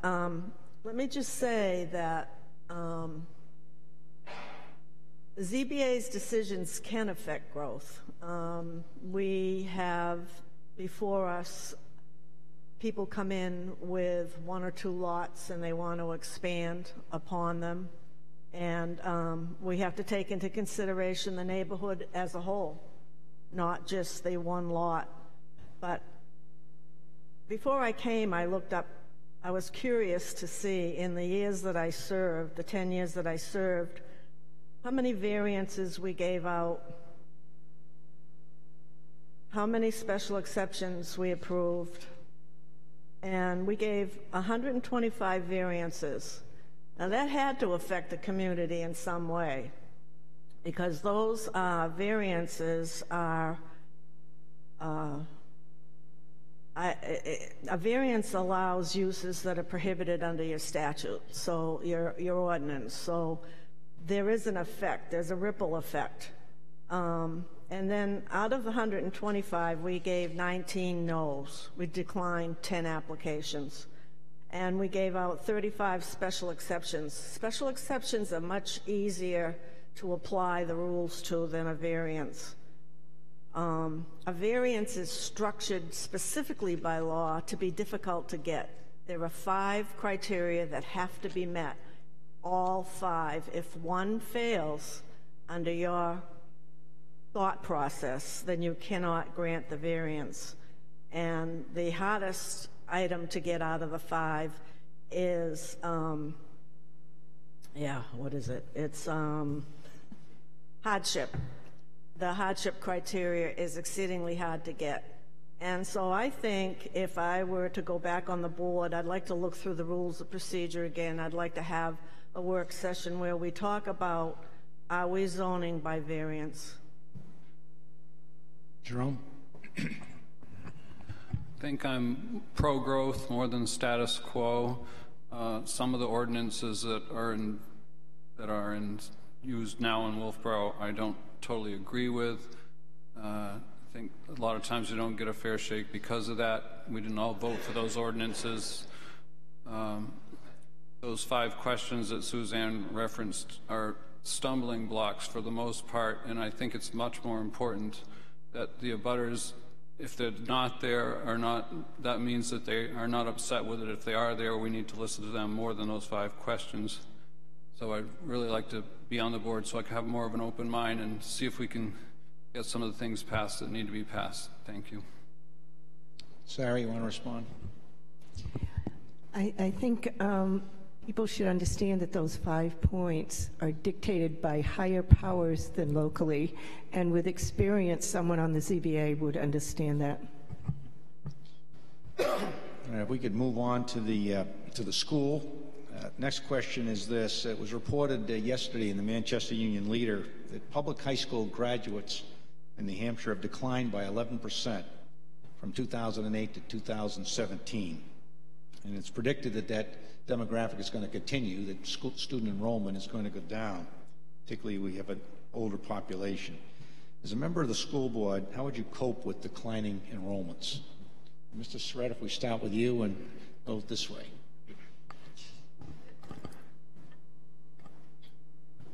let me just say that the ZBA's decisions can affect growth. We have before us people come in with 1 or 2 lots and they want to expand upon them. And we have to take into consideration the neighborhood as a whole, not just the one lot. But before I came, I looked up, I was curious to see in the years that I served, the 10 years that I served, how many variances we gave out, how many special exceptions we approved, and we gave 125 variances. Now that had to affect the community in some way, because those variances are, a variance allows uses that are prohibited under your statute, so your ordinance. So there is an effect, there's a ripple effect. And then out of the 125, we gave 19 no's. We declined 10 applications. And we gave out 35 special exceptions. Special exceptions are much easier to apply the rules to than a variance. A variance is structured specifically by law to be difficult to get. There are 5 criteria that have to be met, all 5. If one fails under your thought process, then you cannot grant the variance. And the hardest item to get out of the 5 is, what is it? It's hardship. The hardship criteria is exceedingly hard to get. And so I think if I were to go back on the board, I'd like to look through the rules of procedure again. I'd like to have a work session where we talk about, are we zoning by variance? Jerome? I think I'm pro-growth more than status quo. Some of the ordinances that are used now in Wolfeboro, I don't totally agree with. I think a lot of times we don't get a fair shake because of that. We didn't all vote for those ordinances. Those 5 questions that Suzanne referenced are stumbling blocks for the most part, and I think it's much more important that the abutters, if they're not there or not, that means that they are not upset with it. If they are there, we need to listen to them more than those 5 questions. So I'd really like to be on the board so I can have more of an open mind and see if we can get some of the things passed that need to be passed. Thank you. Sarah, you want to respond? I think people should understand that those 5 points are dictated by higher powers than locally, and with experience, someone on the ZBA would understand that. All right, if we could move on to the school. Next question is this. It was reported yesterday in the Manchester Union Leader that public high school graduates in New Hampshire have declined by 11% from 2008 to 2017. And it's predicted that that demographic is going to continue, that student enrollment is going to go down, particularly we have an older population. As a member of the school board, how would you cope with declining enrollments? Mr. Surratt, if we start with you and go this way.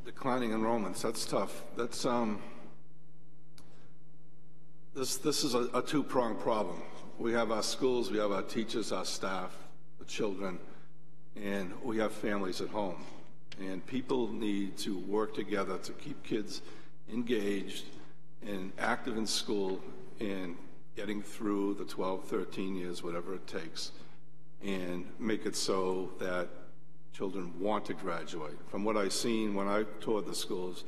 Declining enrollments, that's tough. That's this is a two-pronged problem. We have our schools, we have our teachers, our staff, the children, and we have families at home. And people need to work together to keep kids engaged and active in school and getting through the 12, 13 years, whatever it takes, and make it so that children want to graduate. From what I've seen when I toured the schools,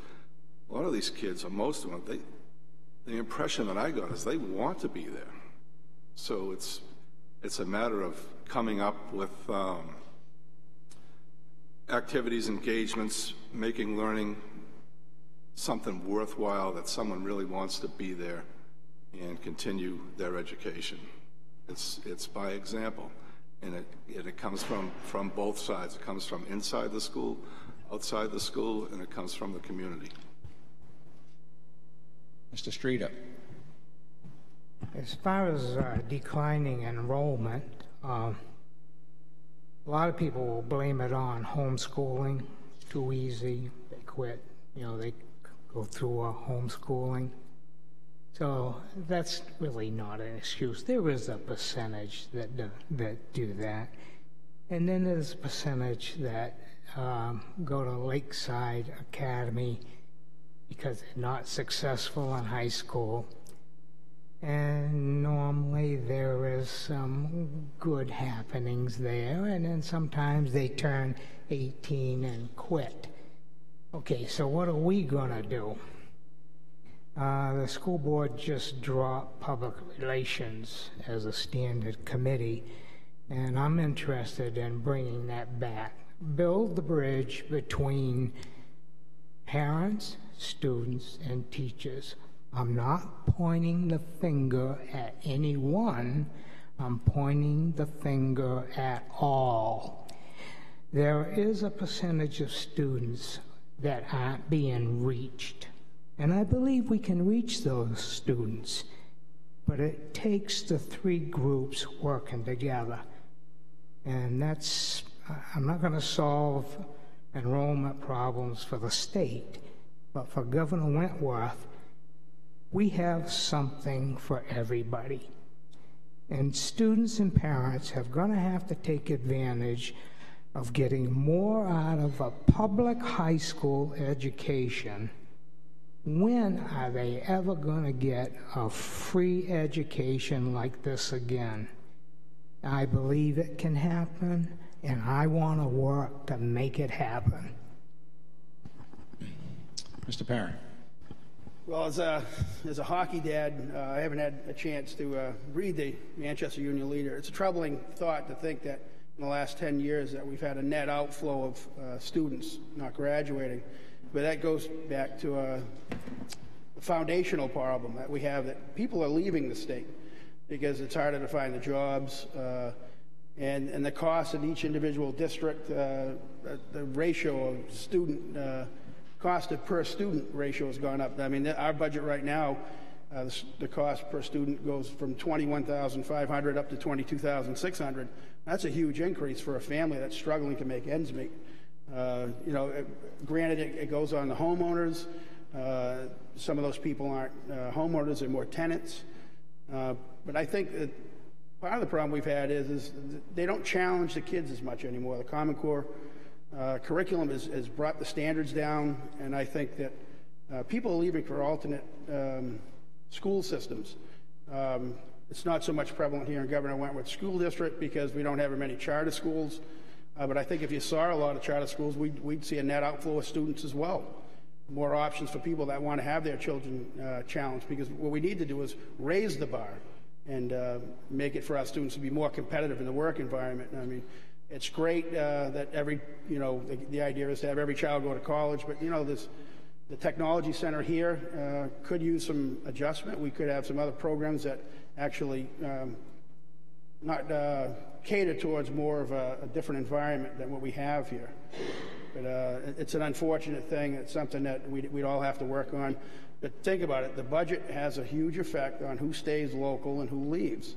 a lot of these kids, or most of them, the impression that I got is they want to be there. So it's a matter of coming up with activities, engagements, making learning something worthwhile, that someone really wants to be there and continue their education. It's by example, and it comes from both sides. It comes from inside the school, outside the school, and it comes from the community. Mr. Streeter. As far as declining enrollment, a lot of people will blame it on homeschooling. It's too easy. They quit. You know, they go through homeschooling. So that's really not an excuse. There is a percentage that do that. And then there's a percentage that go to Lakeside Academy because they're not successful in high school. And normally there is some good happenings there, and then sometimes they turn 18 and quit. Okay, so what are we gonna do? The school board just dropped public relations as a standard committee, and I'm interested in bringing that back. Build the bridge between parents, students, and teachers. I'm not pointing the finger at anyone. I'm pointing the finger at all. There is a percentage of students that aren't being reached. And I believe we can reach those students. But it takes the three groups working together. And that's, I'm not going to solve enrollment problems for the state, but for Governor Wentworth, we have something for everybody. And students and parents are going to have to take advantage of getting more out of a public high school education. When are they ever going to get a free education like this again? I believe it can happen, and I want to work to make it happen. Mr. Perrin. Well, as a hockey dad, I haven't had a chance to read the Manchester Union Leader. It's a troubling thought to think that in the last 10 years that we've had a net outflow of students not graduating. But that goes back to a foundational problem that we have, that people are leaving the state because it's harder to find the jobs, and the cost in each individual district, the ratio of student cost of per student ratio has gone up. I mean, our budget right now, the cost per student goes from $21,500 up to $22,600. That's a huge increase for a family that's struggling to make ends meet. You know, granted, it goes on the homeowners. Some of those people aren't homeowners, they're more tenants. But I think that part of the problem we've had is they don't challenge the kids as much anymore. The Common Core curriculum has brought the standards down, and I think that people are leaving for alternate school systems. It's not so much prevalent here in Governor Wentworth School District because we don't have very many charter schools. But I think if you saw a lot of charter schools, we'd see a net outflow of students as well. More options for people that want to have their children challenged, because what we need to do is raise the bar and make it for our students to be more competitive in the work environment. I mean, it's great that the idea is to have every child go to college, but the technology center here could use some adjustment. We could have some other programs that actually not cater towards more of a different environment than what we have here. But it's an unfortunate thing. It's something that we'd all have to work on. But think about it. The budget has a huge effect on who stays local and who leaves.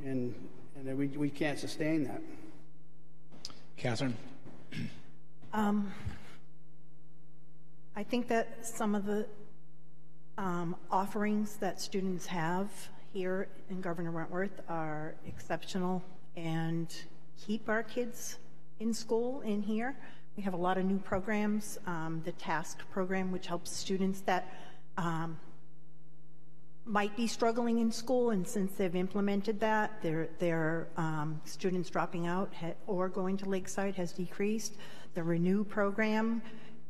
And we can't sustain that. Catherine? I think that some of the offerings that students have here in Governor Wentworth are exceptional and keep our kids in school in here. We have a lot of new programs, the TASK program, which helps students that might be struggling in school, and since they've implemented that, their students dropping out or going to Lakeside has decreased. The Renew program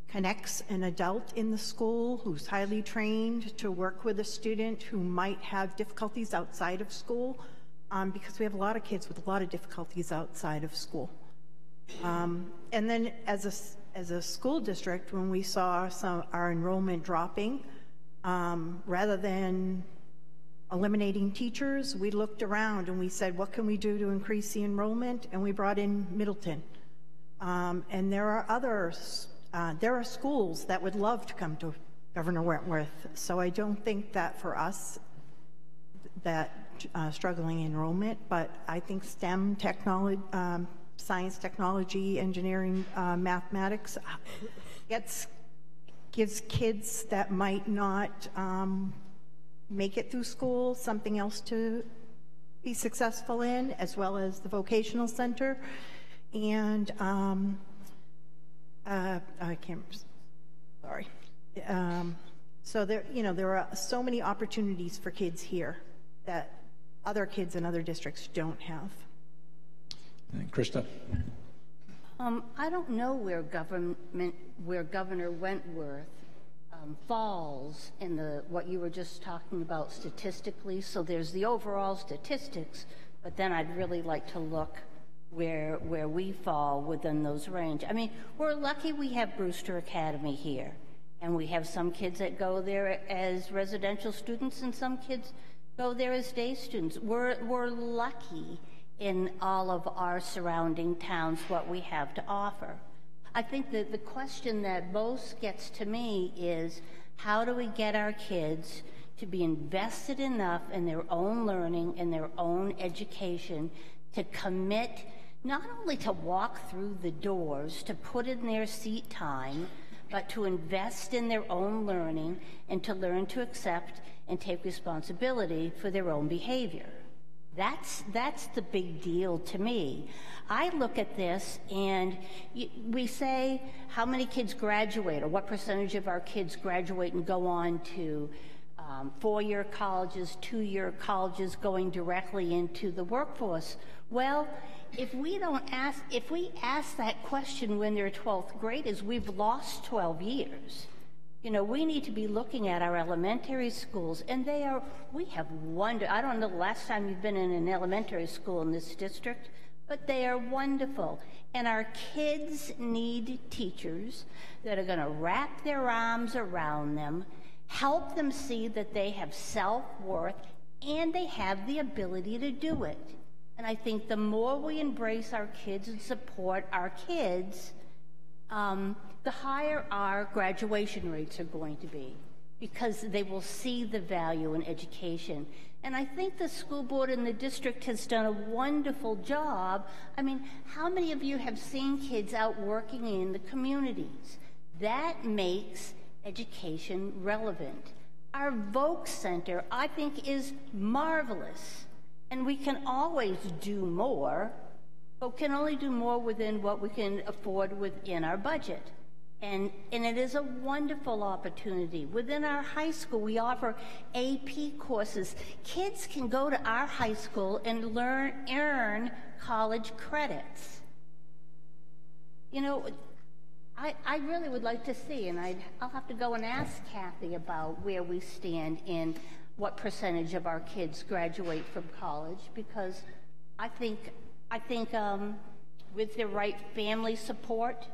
connects an adult in the school who's highly trained to work with a student who might have difficulties outside of school, because we have a lot of kids with a lot of difficulties outside of school. And then as a school district, when we saw our enrollment dropping, rather than eliminating teachers, we looked around and we said, what can we do to increase the enrollment? And we brought in Middleton. And there are schools that would love to come to Governor Wentworth. So I don't think that for us, that struggling enrollment, but I think STEM technology, science, technology, engineering, mathematics gives kids that might not make it through school something else to be successful in, as well as the vocational center. And I can't, sorry. So there are so many opportunities for kids here that other kids in other districts don't have. And Krista? I don't know where Governor Wentworth falls in what you were just talking about statistically. So there's the overall statistics, but then I'd really like to look where we fall within those range. I mean, we're lucky we have Brewster Academy here, and we have some kids that go there as residential students and some kids go there as day students. We're lucky in all of our surrounding towns what we have to offer. I think that the question that most gets to me is, how do we get our kids to be invested enough in their own learning and their own education to commit not only to walk through the doors, to put in their seat time, but to invest in their own learning and to learn to accept and take responsibility for their own behavior. That's the big deal to me. I look at this and we say how many kids graduate or what percentage of our kids graduate and go on to four-year colleges, two-year colleges, going directly into the workforce. Well, if we ask that question when they're 12th graders, we've lost 12 years. You know, we need to be looking at our elementary schools, and we have I don't know the last time you've been in an elementary school in this district, but they are wonderful. And our kids need teachers that are gonna wrap their arms around them, help them see that they have self-worth, and they have the ability to do it. And I think the more we embrace our kids and support our kids, the higher our graduation rates are going to be, because they will see the value in education. And I think the school board in the district has done a wonderful job. I mean, how many of you have seen kids out working in the communities? That makes education relevant. Our Voc Center, I think, is marvelous. And we can always do more, but we can only do more within what we can afford within our budget. And it is a wonderful opportunity. Within our high school, we offer AP courses. Kids can go to our high school and earn college credits. You know, I really would like to see, and I'll have to go and ask Kathy about where we stand in what percentage of our kids graduate from college, because I think with the right family support,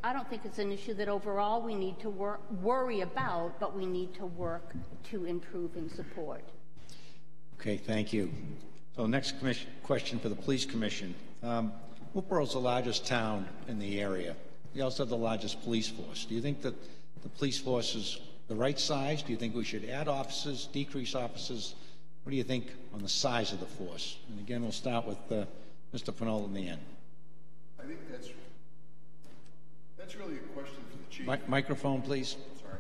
I don't think it's an issue that overall we need to worry about, but we need to work to improve and support. Okay, thank you. So next question for the Police Commission. Wolfeboro is the largest town in the area. We also have the largest police force. Do you think that the police force is the right size? Do you think we should add officers, decrease officers? What do you think on the size of the force? And again, we'll start with Mr. Pannell in the end. I think that's really a question for the chief. Microphone, please. Sorry.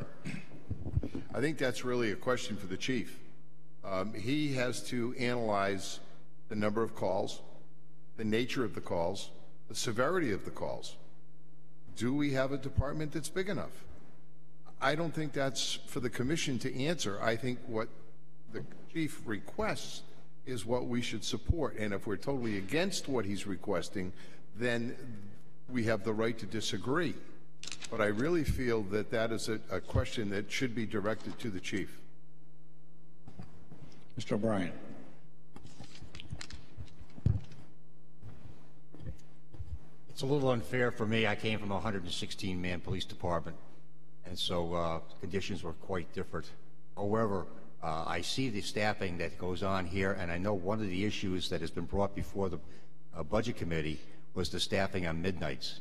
I think that's really a question for the chief. He has to analyze the number of calls, the nature of the calls, the severity of the calls. Do we have a department that's big enough? I don't think that's for the commission to answer. I think what the chief requests is what we should support. And if we're totally against what he's requesting, then we have the right to disagree. But I really feel that that is a question that should be directed to the chief. Mr. O'Brien. It's a little unfair for me. I came from a 116-man police department, and so conditions were quite different. However, I see the staffing that goes on here, and I know one of the issues that has been brought before the Budget Committee was the staffing on midnights,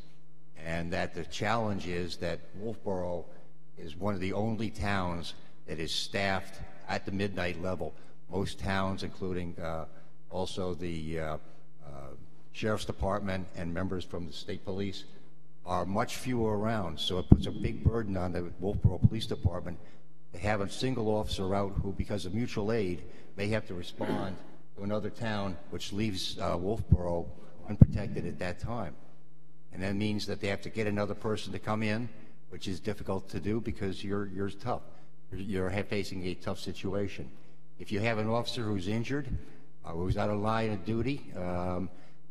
and that the challenge is that Wolfeboro is one of the only towns that is staffed at the midnight level. Most towns, including also the Sheriff's Department and members from the state police, are much fewer around, so it puts a big burden on the Wolfeboro Police Department to have a single officer out who, because of mutual aid, may have to respond to another town, which leaves Wolfeboro unprotected at that time. And that means that they have to get another person to come in, which is difficult to do because you're tough. You're facing a tough situation. If you have an officer who's injured, who's out of line of duty,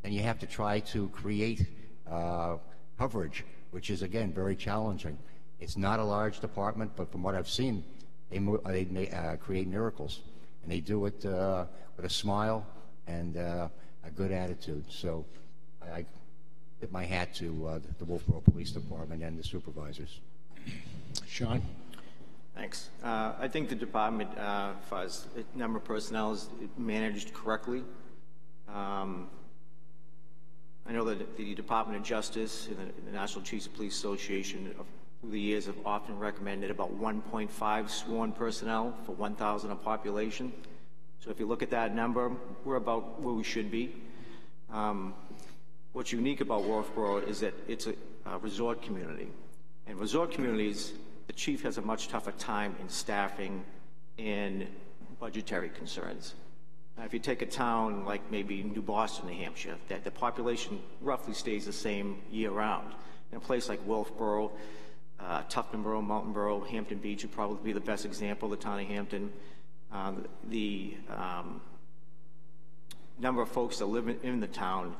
then you have to try to create coverage, which is, again, very challenging. It's not a large department, but from what I've seen, they create miracles. And they do it with a smile and a good attitude. So I tip my hat to the Wolfeboro Police Department and the supervisors. Sean? Thanks. I think the department, as far as the number of personnel, is managed correctly. I know that the Department of Justice and the National Chiefs of Police Association through the years have often recommended about 1.5 sworn personnel for 1,000 of population. So if you look at that number, we're about where we should be. What's unique about Wolfeboro is that it's a resort community. And resort communities, the chief has a much tougher time in staffing and budgetary concerns. If you take a town like maybe New Boston, New Hampshire, that the population roughly stays the same year-round. In a place like Wolfeboro, Tuftonboro, Mountainboro, Hampton Beach would probably be the best example, the town of Hampton. The number of folks that live in the town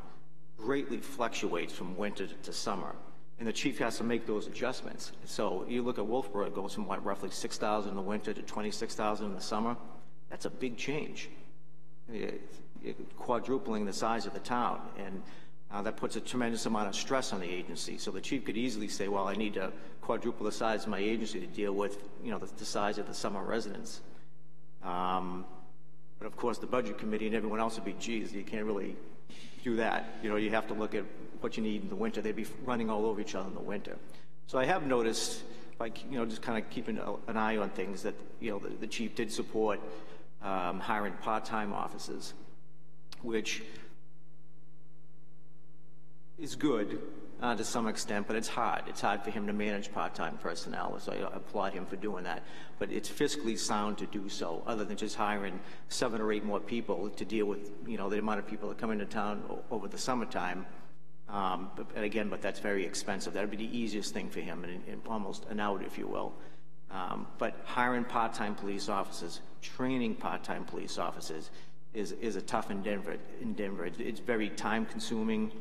greatly fluctuates from winter to summer, and the chief has to make those adjustments. So you look at Wolfeboro, it goes from what, roughly 6,000 in the winter to 26,000 in the summer. That's a big change. Quadrupling the size of the town, and that puts a tremendous amount of stress on the agency. So the chief could easily say, well, I need to quadruple the size of my agency to deal with, the size of the summer residents. But of course, the budget committee and everyone else would be, geez, you can't really do that. You have to look at what you need in the winter. They'd be running all over each other in the winter. So I have noticed, just kind of keeping an eye on things, that, the chief did support hiring part-time officers, which is good to some extent, but it's hard. It's hard for him to manage part-time personnel, so I applaud him for doing that. But it's fiscally sound to do so, other than just hiring 7 or 8 more people to deal with, the amount of people that come into town over the summertime. But that's very expensive. That would be the easiest thing for him, in almost an out, if you will. But hiring part-time police officers, training part-time police officers is a tough endeavor. It's very time-consuming,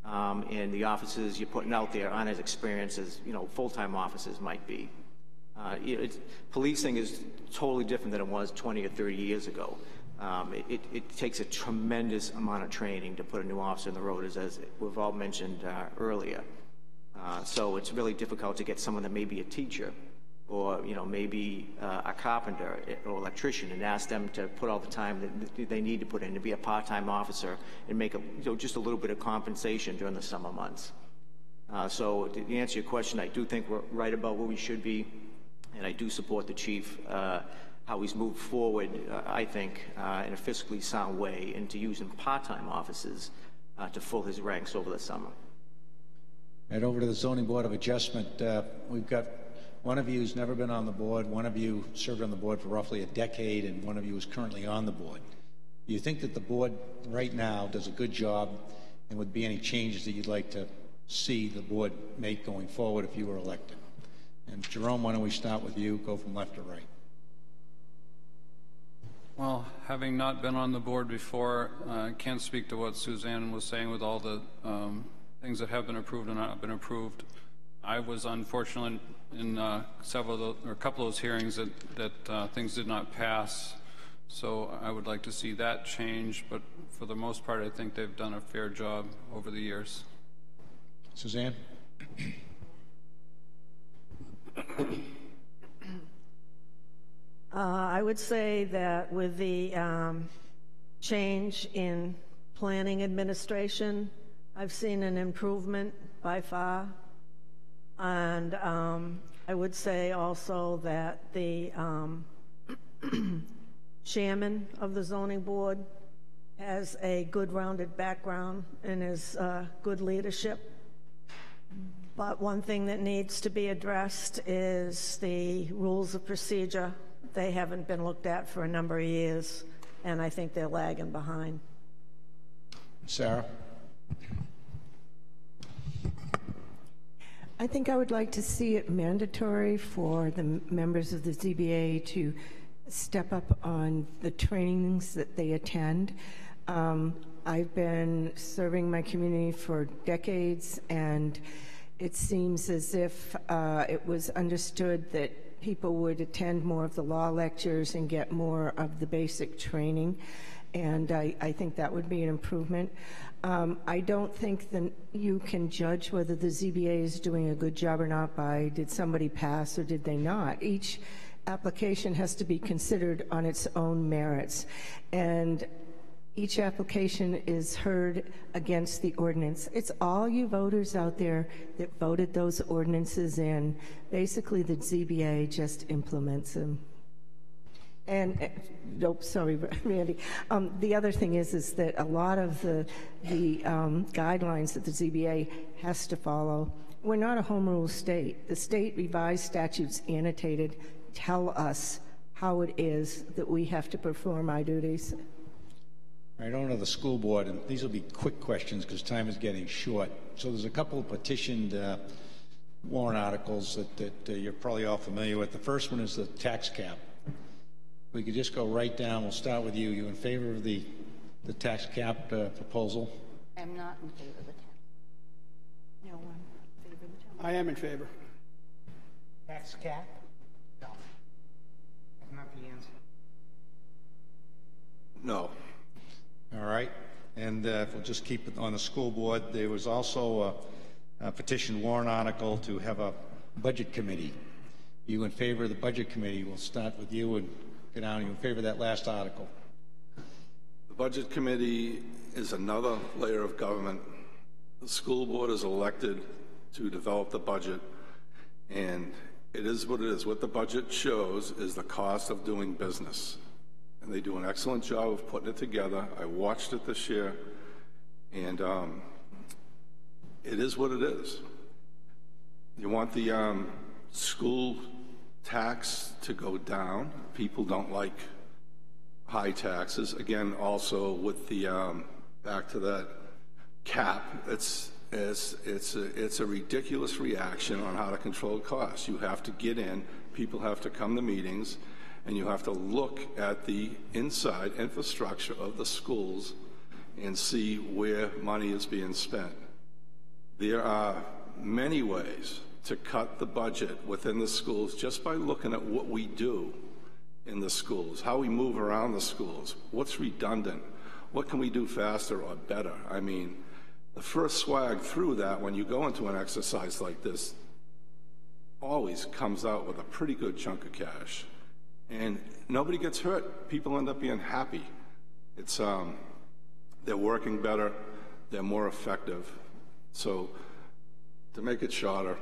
and the officers you're putting out there aren't as experienced as full-time officers might be. Policing is totally different than it was 20 or 30 years ago. It takes a tremendous amount of training to put a new officer in the road, as we've all mentioned earlier. So it's really difficult to get someone that may be a teacher, or maybe a carpenter or electrician, and ask them to put all the time that they need to put in to be a part-time officer and make just a little bit of compensation during the summer months. So to answer your question, I do think we're right about where we should be, and I do support the chief, how he's moved forward, I think, in a fiscally sound way, into using part-time officers to fill his ranks over the summer. And over to the Zoning Board of Adjustment, we've got one of you who's never been on the board, one of you served on the board for roughly a decade, and one of you is currently on the board. Do you think that the board right now does a good job, and would be any changes that you'd like to see the board make going forward if you were elected? And Jerome, why don't we start with you, go from left to right. Well, having not been on the board before, I can't speak to what Suzanne was saying with all the things that have been approved and not been approved. I was unfortunate in a couple of those hearings that things did not pass, so I would like to see that change, but for the most part, I think they've done a fair job over the years. Suzanne? I would say that with the change in planning administration, I've seen an improvement by far. And I would say also that the chairman of the zoning board has a good rounded background and is good leadership. But one thing that needs to be addressed is the rules of procedure. They haven't been looked at for a number of years, and I think they're lagging behind. Sarah? I think I would like to see it mandatory for the members of the ZBA to step up on the trainings that they attend. I've been serving my community for decades, and it seems as if it was understood that people would attend more of the law lectures and get more of the basic training, and I think that would be an improvement. I don't think that you can judge whether the ZBA is doing a good job or not by did somebody pass or did they not. Each application has to be considered on its own merits, and each application is heard against the ordinance. It's all you voters out there that voted those ordinances in. Basically, the ZBA just implements them. And, nope, sorry, Randy. The other thing is that a lot of the guidelines that the ZBA has to follow, we're not a home rule state. The state revised statutes annotated tell us how it is that we have to perform our duties. All right, on to the school board, and these will be quick questions because time is getting short. So there's a couple of petitioned warrant articles that you're probably all familiar with. The first one is the tax cap. We could just go right down. We'll start with you. You in favor of the tax cap proposal? I'm not in favor of the tax. No one in favor of the tax. I am in favor. Tax cap? No. That's not the answer. No. All right. And if we'll just keep it on the school board, there was also a petition warrant article to have a budget committee. You in favor of the budget committee? We'll start with you and go down. You in favor of that last article? The budget committee is another layer of government. The school board is elected to develop the budget, and it is what it is. What the budget shows is the cost of doing business. And they do an excellent job of putting it together. I watched it this year, and it is what it is. You want the school tax to go down. People don't like high taxes. Again, also with the back to that cap, it's a ridiculous reaction on how to control costs. You have to get in. People have to come to meetings. And you have to look at the inside infrastructure of the schools and see where money is being spent. There are many ways to cut the budget within the schools just by looking at what we do in the schools, how we move around the schools, what's redundant, what can we do faster or better. I mean, the first swag through that when you go into an exercise like this always comes out with a pretty good chunk of cash. And nobody gets hurt. People end up being happy. It's they're working better, they're more effective. So to make it shorter,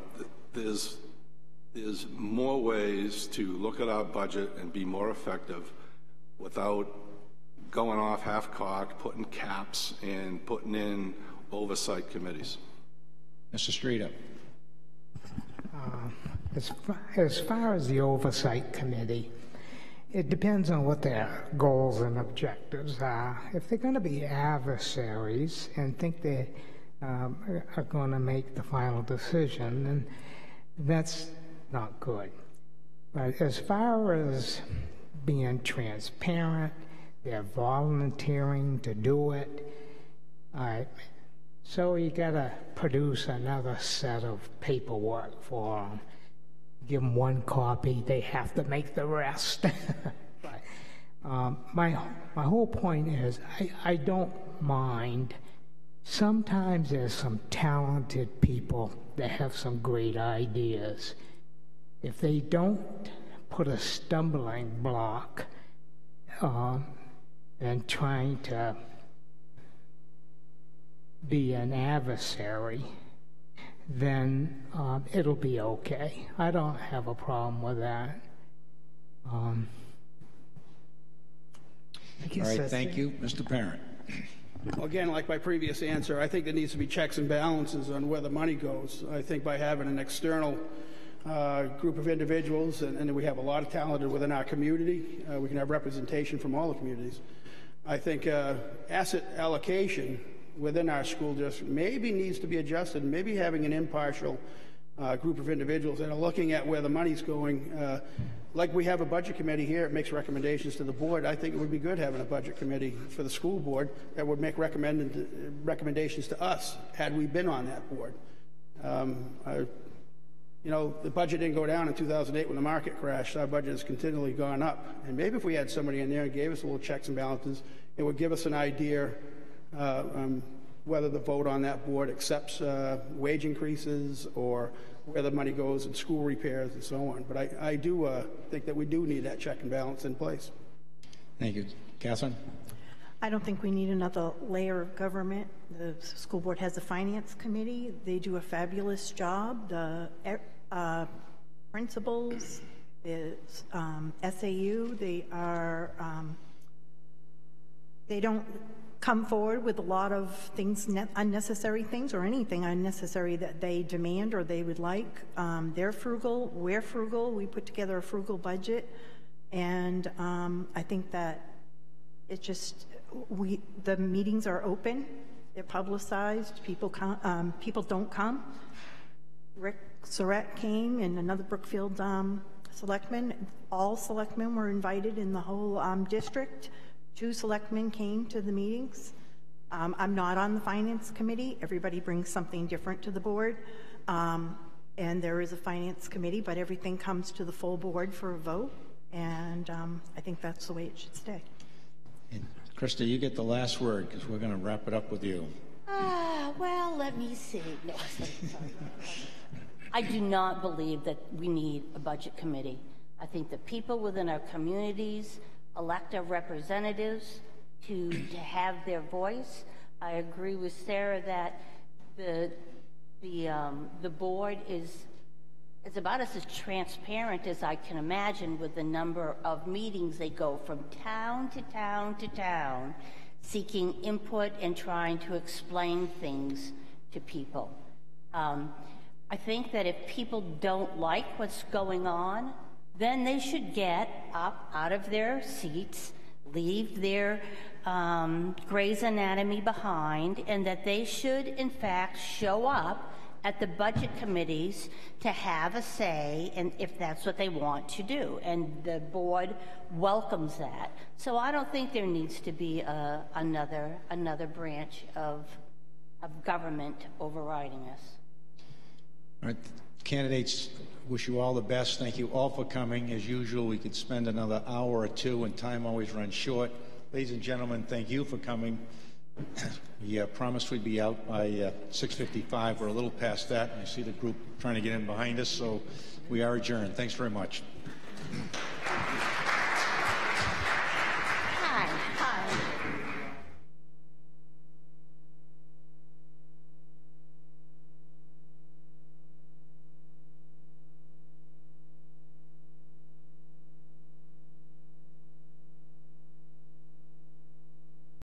there's more ways to look at our budget and be more effective without going off half-cocked, putting caps and putting in oversight committees. Mr. Streeter. As far as the oversight committee, it depends on what their goals and objectives are. If they're going to be adversaries and think they are going to make the final decision, then that's not good. But as far as being transparent, they're volunteering to do it. All right. So you got to produce another set of paperwork for them. Give them one copy, they have to make the rest. But my whole point is I don't mind sometimes there's some talented people that have some great ideas. If they don't put a stumbling block and trying to be an adversary, then it'll be okay. I don't have a problem with that. All right, thank you. Mr. Parent. Well, again, like my previous answer, I think there needs to be checks and balances on where the money goes. I think by having an external group of individuals, and we have a lot of talent within our community, we can have representation from all the communities. I think asset allocation within our school district maybe needs to be adjusted. Maybe having an impartial group of individuals that are looking at where the money's going. Like we have a budget committee here, it makes recommendations to the board. I think it would be good having a budget committee for the school board that would make recommendations to us had we been on that board. You know, the budget didn't go down in 2008 when the market crashed. Our budget has continually gone up. And maybe if we had somebody in there and gave us a little checks and balances, it would give us an idea whether the vote on that board accepts wage increases or where the money goes in school repairs and so on. But I do think that we do need that check and balance in place. Thank you. Catherine? I don't think we need another layer of government. The school board has a finance committee. They do a fabulous job. The principals, the SAU, they don't come forward with a lot of things, unnecessary things or anything unnecessary that they demand or they would like. They're frugal, we're frugal, we put together a frugal budget, and I think that it just, the meetings are open, they're publicized, people don't come. Rick Surratt came and another Brookfield selectman, all selectmen were invited in the whole district. 2 selectmen came to the meetings. I'm not on the finance committee. Everybody brings something different to the board. And there is a finance committee, but everything comes to the full board for a vote. And I think that's the way it should stay. And Krista, you get the last word because we're going to wrap it up with you. Well, let me see. No, sorry. I do not believe that we need a budget committee. I think the people within our communities elect our representatives to have their voice. I agree with Sarah that the board is about as transparent as I can imagine with the number of meetings. They go from town to town to town, seeking input and trying to explain things to people. I think that if people don't like what's going on, then they should get up out of their seats, leave their Grey's Anatomy behind, and that they should, in fact, show up at the budget committees to have a say, and if that's what they want to do. And the board welcomes that. So I don't think there needs to be another branch of government overriding us. All right, candidates, wish you all the best. Thank you all for coming. As usual, we could spend another hour or two, and time always runs short. Ladies and gentlemen, thank you for coming. We promised we'd be out by 6:55. We're a little past that. I see the group trying to get in behind us, so we are adjourned. Thanks very much.